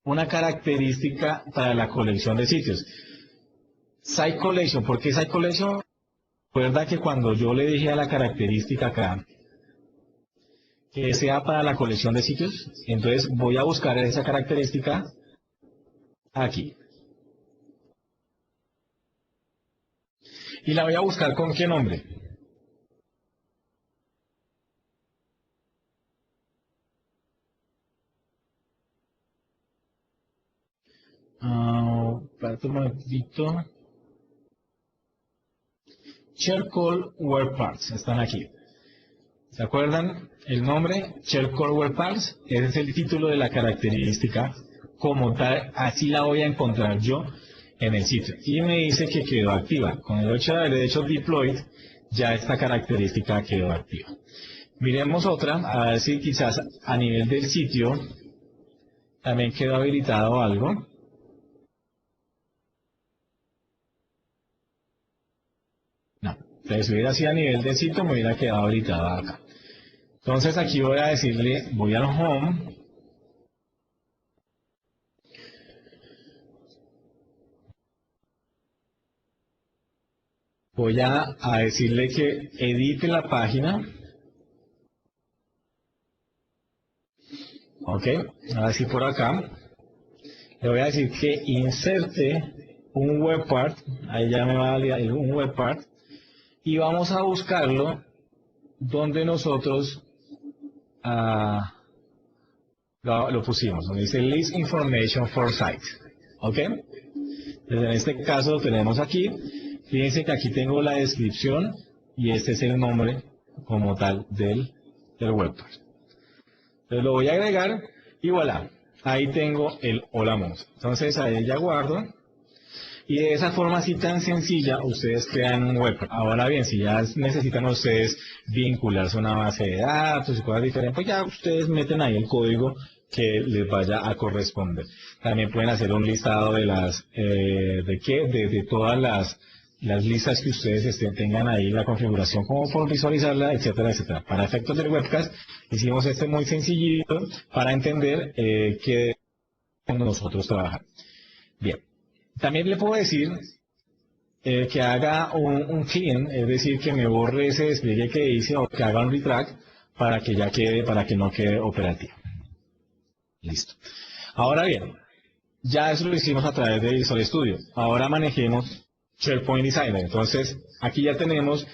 una característica para la colección de sitios. Site Collection, ¿por qué Site Collection? Recuerda que cuando yo le dije a la característica acá que sea para la colección de sitios, entonces voy a buscar esa característica aquí. Y la voy a buscar ¿con qué nombre? Espérate un momentito. Charcoal Wear Parts, están aquí. ¿Se acuerdan? El nombre, Charcoal Wear Parts, ese es el título de la característica. Como tal, así la voy a encontrar yo en el sitio. Y me dice que quedó activa. Con el hecho de haber hecho deployed, ya esta característica quedó activa. Miremos otra, a ver si quizás a nivel del sitio también quedó habilitado algo. No, entonces si hubiera sido a nivel del sitio me hubiera quedado habilitado acá. Entonces aquí voy a decirle, voy al home. Voy a decirle que edite la página. Ok, ahora sí por acá. Le voy a decir que inserte un web part. Ahí ya me va a dar un web part. Y vamos a buscarlo donde nosotros lo pusimos. Donde dice List Information for Site. Ok. Entonces en este caso lo tenemos aquí. Fíjense que aquí tengo la descripción y este es el nombre como tal del web part. Entonces lo voy a agregar y voilà, ahí tengo el Hola Monza. Entonces ahí ya guardo y de esa forma así tan sencilla ustedes crean un web. Ahora bien, si ya necesitan ustedes vincularse a una base de datos y cosas diferentes, pues ya ustedes meten ahí el código que les vaya a corresponder. También pueden hacer un listado de las de todas las listas que ustedes tengan ahí, la configuración, cómo por visualizarla, etcétera, etcétera. Para efectos del webcast, hicimos este muy sencillito para entender que nosotros trabajamos. Bien, también le puedo decir que haga un clean, es decir, que me borre ese despliegue que hice o que haga un retract para que ya quede, para que no quede operativo. Listo. Ahora bien, ya eso lo hicimos a través de Visual Studio. Ahora manejemos SharePoint Designer. Entonces, aquí ya tenemos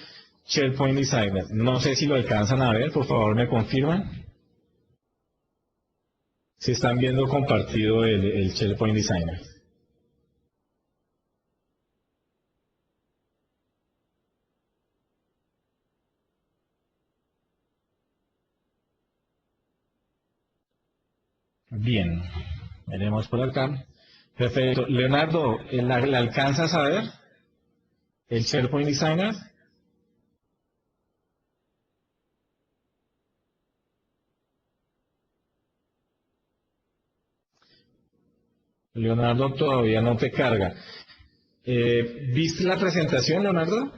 SharePoint Designer. No sé si lo alcanzan a ver, por favor me confirman. Si están viendo compartido el SharePoint Designer. Bien, veremos por acá. Perfecto. Leonardo, ¿le alcanzas a ver el SharePoint Designer? Leonardo todavía no te carga. ¿Viste la presentación, Leonardo? O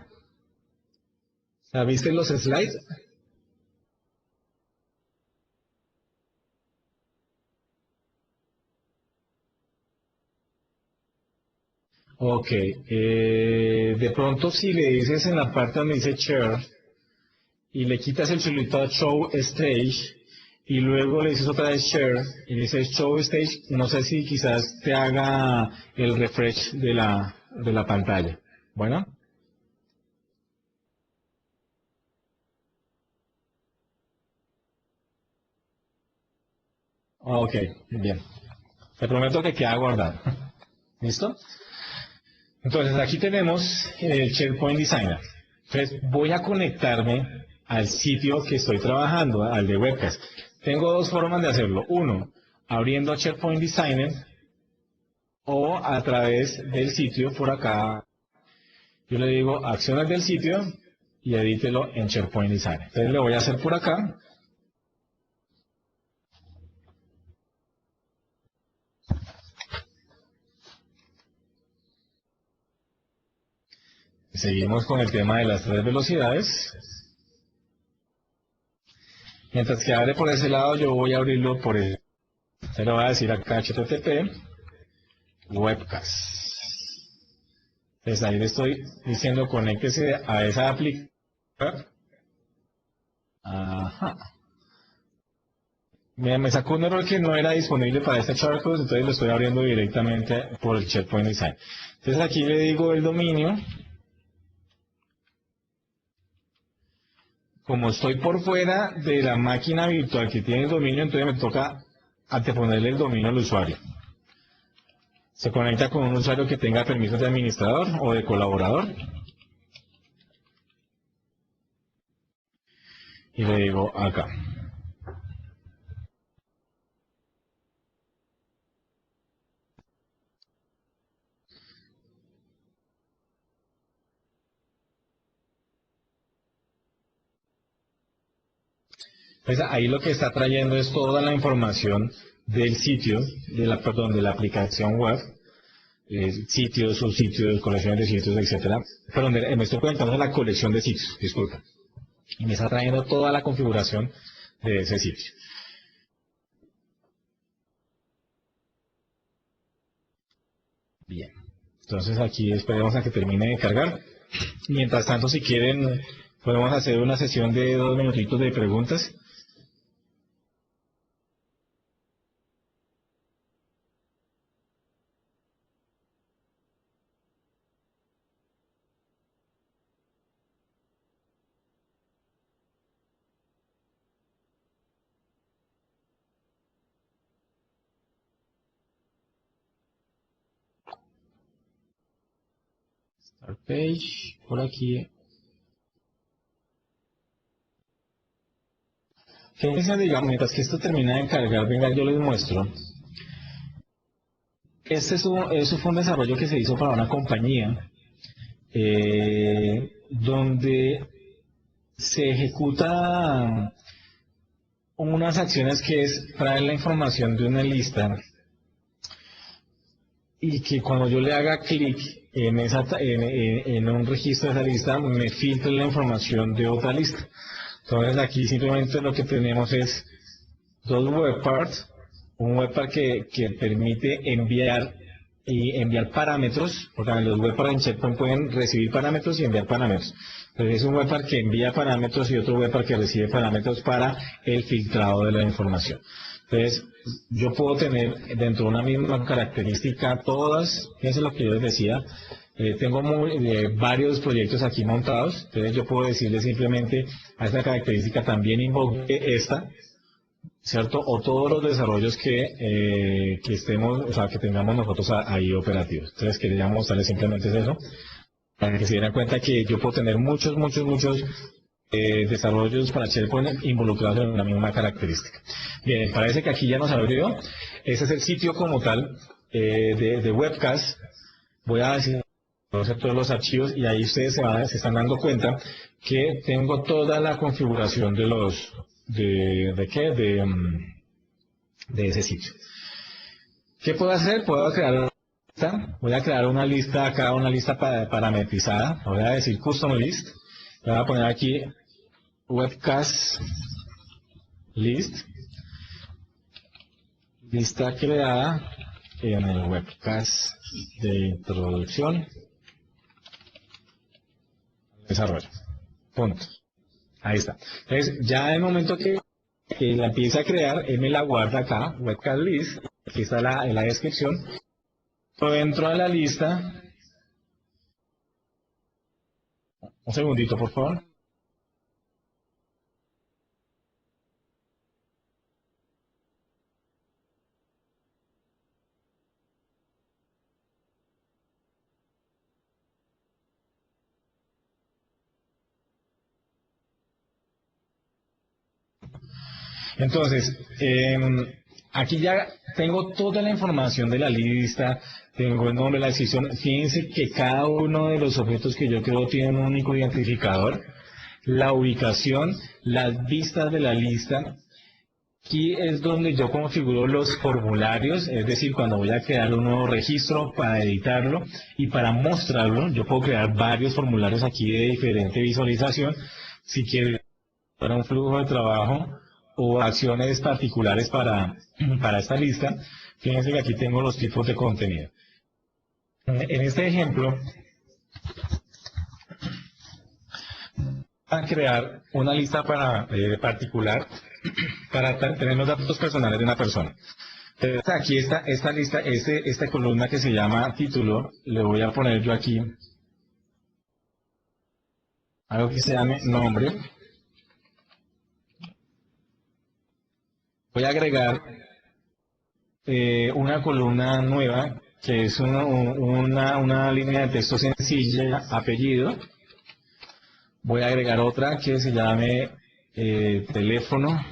sea, ¿viste los slides? Ok. De pronto si le dices en la parte donde dice Share y le quitas el chulito a Show Stage y luego le dices otra vez Share y le dices Show Stage, no sé si quizás te haga el refresh de la pantalla. Bueno. Ok, bien. Te prometo que queda guardado. ¿Listo? Entonces aquí tenemos el SharePoint Designer. Entonces voy a conectarme al sitio que estoy trabajando, al de Webcast. Tengo dos formas de hacerlo. Uno, abriendo SharePoint Designer o a través del sitio por acá. Yo le digo acciones del sitio y edítelo en SharePoint Designer. Entonces lo voy a hacer por acá. Seguimos con el tema de las tres velocidades. Mientras que abre por ese lado, yo voy a abrirlo por el... Se lo voy a decir acá, HTTP, webcast. Entonces ahí le estoy diciendo conéctese a esa aplicación. Ajá. Me sacó un error que no era disponible para este Charthost, entonces lo estoy abriendo directamente por el SharePoint Design. Entonces aquí le digo el dominio. Como estoy por fuera de la máquina virtual que tiene el dominio, entonces me toca anteponerle el dominio al usuario. Se conecta con un usuario que tenga permisos de administrador o de colaborador. Y le digo acá. Entonces ahí lo que está trayendo es toda la información del sitio, de la aplicación web, sitios, subsitios, colecciones de sitios, etcétera. Perdón, me estoy conectando a la colección de sitios, disculpa. Y me está trayendo toda la configuración de ese sitio. Bien. Entonces aquí esperemos a que termine de cargar. Mientras tanto, si quieren, podemos hacer una sesión de 2 minutitos de preguntas. Start page, por aquí. Fíjense, digamos, mientras que esto termina de cargar, venga, yo les muestro. Eso fue un desarrollo que se hizo para una compañía donde se ejecuta unas acciones que es traer la información de una lista y que cuando yo le haga clic en un registro de esa lista me filtre la información de otra lista. Entonces aquí simplemente lo que tenemos es dos webparts, un webpart que permite enviar parámetros, porque los webparts en SharePoint pueden recibir parámetros y enviar parámetros. Entonces es un webpart que envía parámetros y otro webpart que recibe parámetros para el filtrado de la información. Entonces yo puedo tener dentro de una misma característica todas, fíjense lo que yo les decía, tengo varios proyectos aquí montados, entonces yo puedo decirle simplemente a esta característica también invoque esta, ¿cierto? O todos los desarrollos que estemos, o sea, que tengamos nosotros ahí operativos. Entonces quería mostrarles simplemente eso, para que se dieran cuenta que yo puedo tener muchos desarrollos para SharePoint involucrados en una misma característica. Bien, parece que aquí ya nos abrió. Ese es el sitio como tal de webcast. Voy a decir todos los archivos y ahí ustedes se están dando cuenta que tengo toda la configuración de ese sitio. ¿Qué puedo hacer? Puedo crear una lista. Voy a crear una lista acá, una lista parametrizada. Voy a decir custom list. Voy a poner aquí webcast list. Lista creada en el webcast de introducción. Desarrollo. Punto. Ahí está. Entonces, ya en el momento que la empiece a crear, él me la guarda acá, webcast list. Aquí está en la descripción. Entro a la lista. Un segundito, por favor. Entonces, aquí ya tengo toda la información de la lista, tengo el nombre, la decisión. Fíjense que cada uno de los objetos que yo creo tiene un único identificador, la ubicación, las vistas de la lista. Aquí es donde yo configuro los formularios, es decir, cuando voy a crear un nuevo registro para editarlo y para mostrarlo, yo puedo crear varios formularios aquí de diferente visualización. Si quiero para un flujo de trabajo o acciones particulares para esta lista. Fíjense que aquí tengo los tipos de contenido. En este ejemplo, a crear una lista particular para tener los datos personales de una persona. Entonces, aquí esta lista, esta columna que se llama título, le voy a poner yo aquí algo que se llame nombre. Voy a agregar una columna nueva que es una línea de texto sencilla, apellido. Voy a agregar otra que se llame teléfono.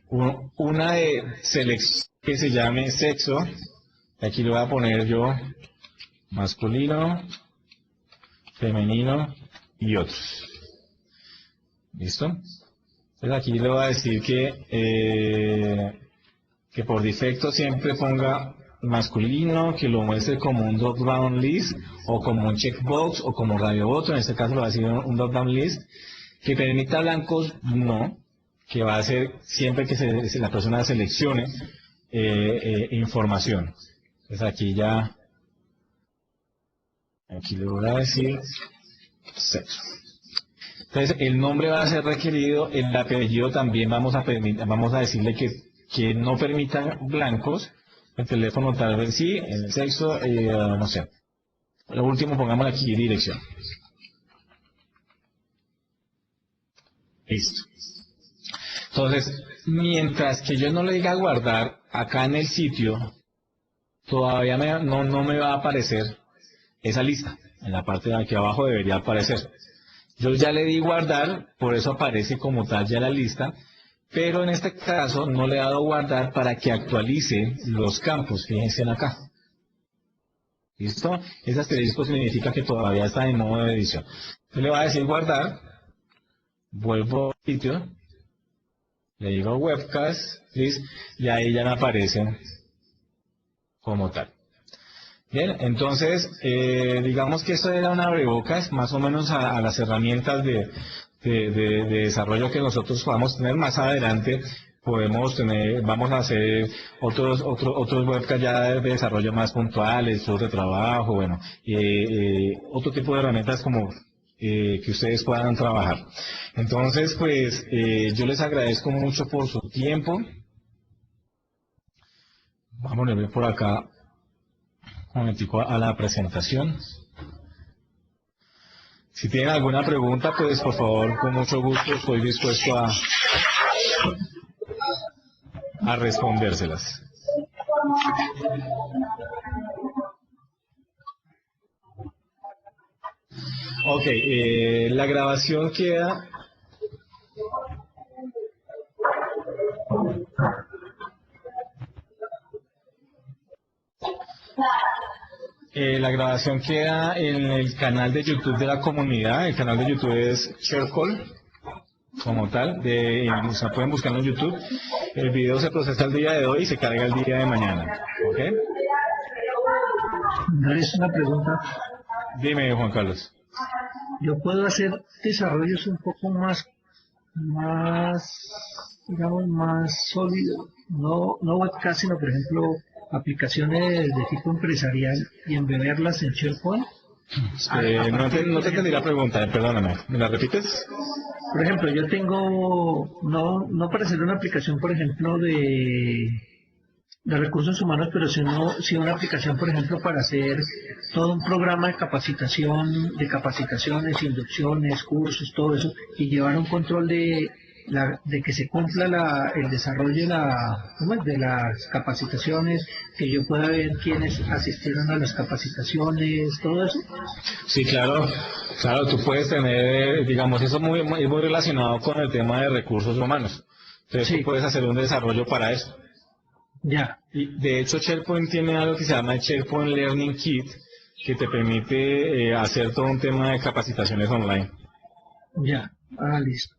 Una de selección que se llame sexo. Aquí le voy a poner yo masculino, femenino y otros. ¿Listo? Entonces aquí le voy a decir que por defecto siempre ponga masculino, que lo muestre como un drop-down list o como un checkbox o como radio voto. En este caso lo va a decir un drop-down list. Que permita blancos, no. Que va a ser siempre que la persona seleccione información. Entonces aquí le voy a decir sexo. Entonces el nombre va a ser requerido, el apellido también vamos a decirle que no permitan blancos, el teléfono tal vez sí, el sexo, no sé. Lo último pongamos aquí dirección. Listo. Entonces, mientras que yo no le diga guardar acá en el sitio, todavía no me va a aparecer esa lista. En la parte de aquí abajo debería aparecer. Yo ya le di guardar, por eso aparece como tal ya la lista, pero en este caso no le he dado guardar para que actualice los campos. Fíjense acá. ¿Listo? Ese asterisco significa que todavía está en modo de edición. Yo le voy a decir guardar, vuelvo al sitio, le digo webcast, ¿listo? Y ahí ya me aparecen como tal. Bien, entonces, digamos que esto era un abrebocas más o menos a las herramientas de desarrollo que nosotros podamos tener más adelante. Vamos a hacer otros webcasts ya de desarrollo más puntuales, flujos de trabajo, bueno, otro tipo de herramientas como que ustedes puedan trabajar. Entonces, pues, yo les agradezco mucho por su tiempo. Vamos a ver por acá un momentico a la presentación. Si tienen alguna pregunta, pues por favor, con mucho gusto estoy dispuesto a respondérselas. Ok, la grabación queda... la grabación queda en el canal de YouTube de la comunidad. El canal de YouTube es ShareCall, como tal. Se pueden buscarlo en YouTube. El video se procesa el día de hoy y se carga el día de mañana. ¿Ok? Es una pregunta. Dime, Juan Carlos. Yo puedo hacer desarrollos un poco más, digamos, más sólidos. No webcast, sino, por ejemplo, aplicaciones de tipo empresarial y embeberlas en SharePoint. No te entendí la pregunta, perdóname. ¿Me la repites? Por ejemplo, yo tengo, no para hacer una aplicación, por ejemplo, de recursos humanos, pero si una aplicación, por ejemplo, para hacer todo un programa de capacitación, de capacitaciones, inducciones, cursos, todo eso, y llevar un control de que se cumpla el desarrollo de las capacitaciones, que yo pueda ver quiénes asistieron a las capacitaciones, todo eso. Sí, claro, tú puedes tener, digamos, eso es muy relacionado con el tema de recursos humanos. Entonces sí, tú puedes hacer un desarrollo para eso. Ya. Y de hecho SharePoint tiene algo que se llama el SharePoint Learning Kit, que te permite hacer todo un tema de capacitaciones online. Ya, listo.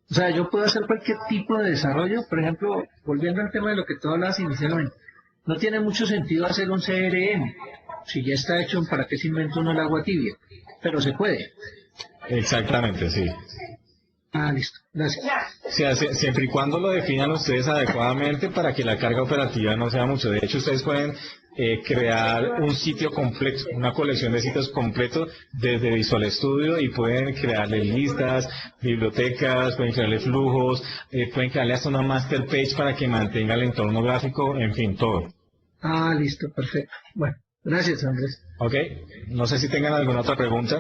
O sea, yo puedo hacer cualquier tipo de desarrollo. Por ejemplo, volviendo al tema de lo que tú hablabas inicialmente, no tiene mucho sentido hacer un CRM. Si ya está hecho, ¿para qué se inventa uno el agua tibia? Pero se puede. Exactamente, sí. Ah, listo. Gracias. O sea, siempre y cuando lo definan ustedes adecuadamente para que la carga operativa no sea mucho. De hecho, ustedes pueden crear un sitio completo, una colección de sitios completos desde Visual Studio y pueden crearle listas, bibliotecas, pueden crearle flujos, pueden crearle hasta una master page para que mantenga el entorno gráfico, en fin, todo. Ah, listo, perfecto. Bueno, gracias, Andrés. ¿Ok? No sé si tengan alguna otra pregunta.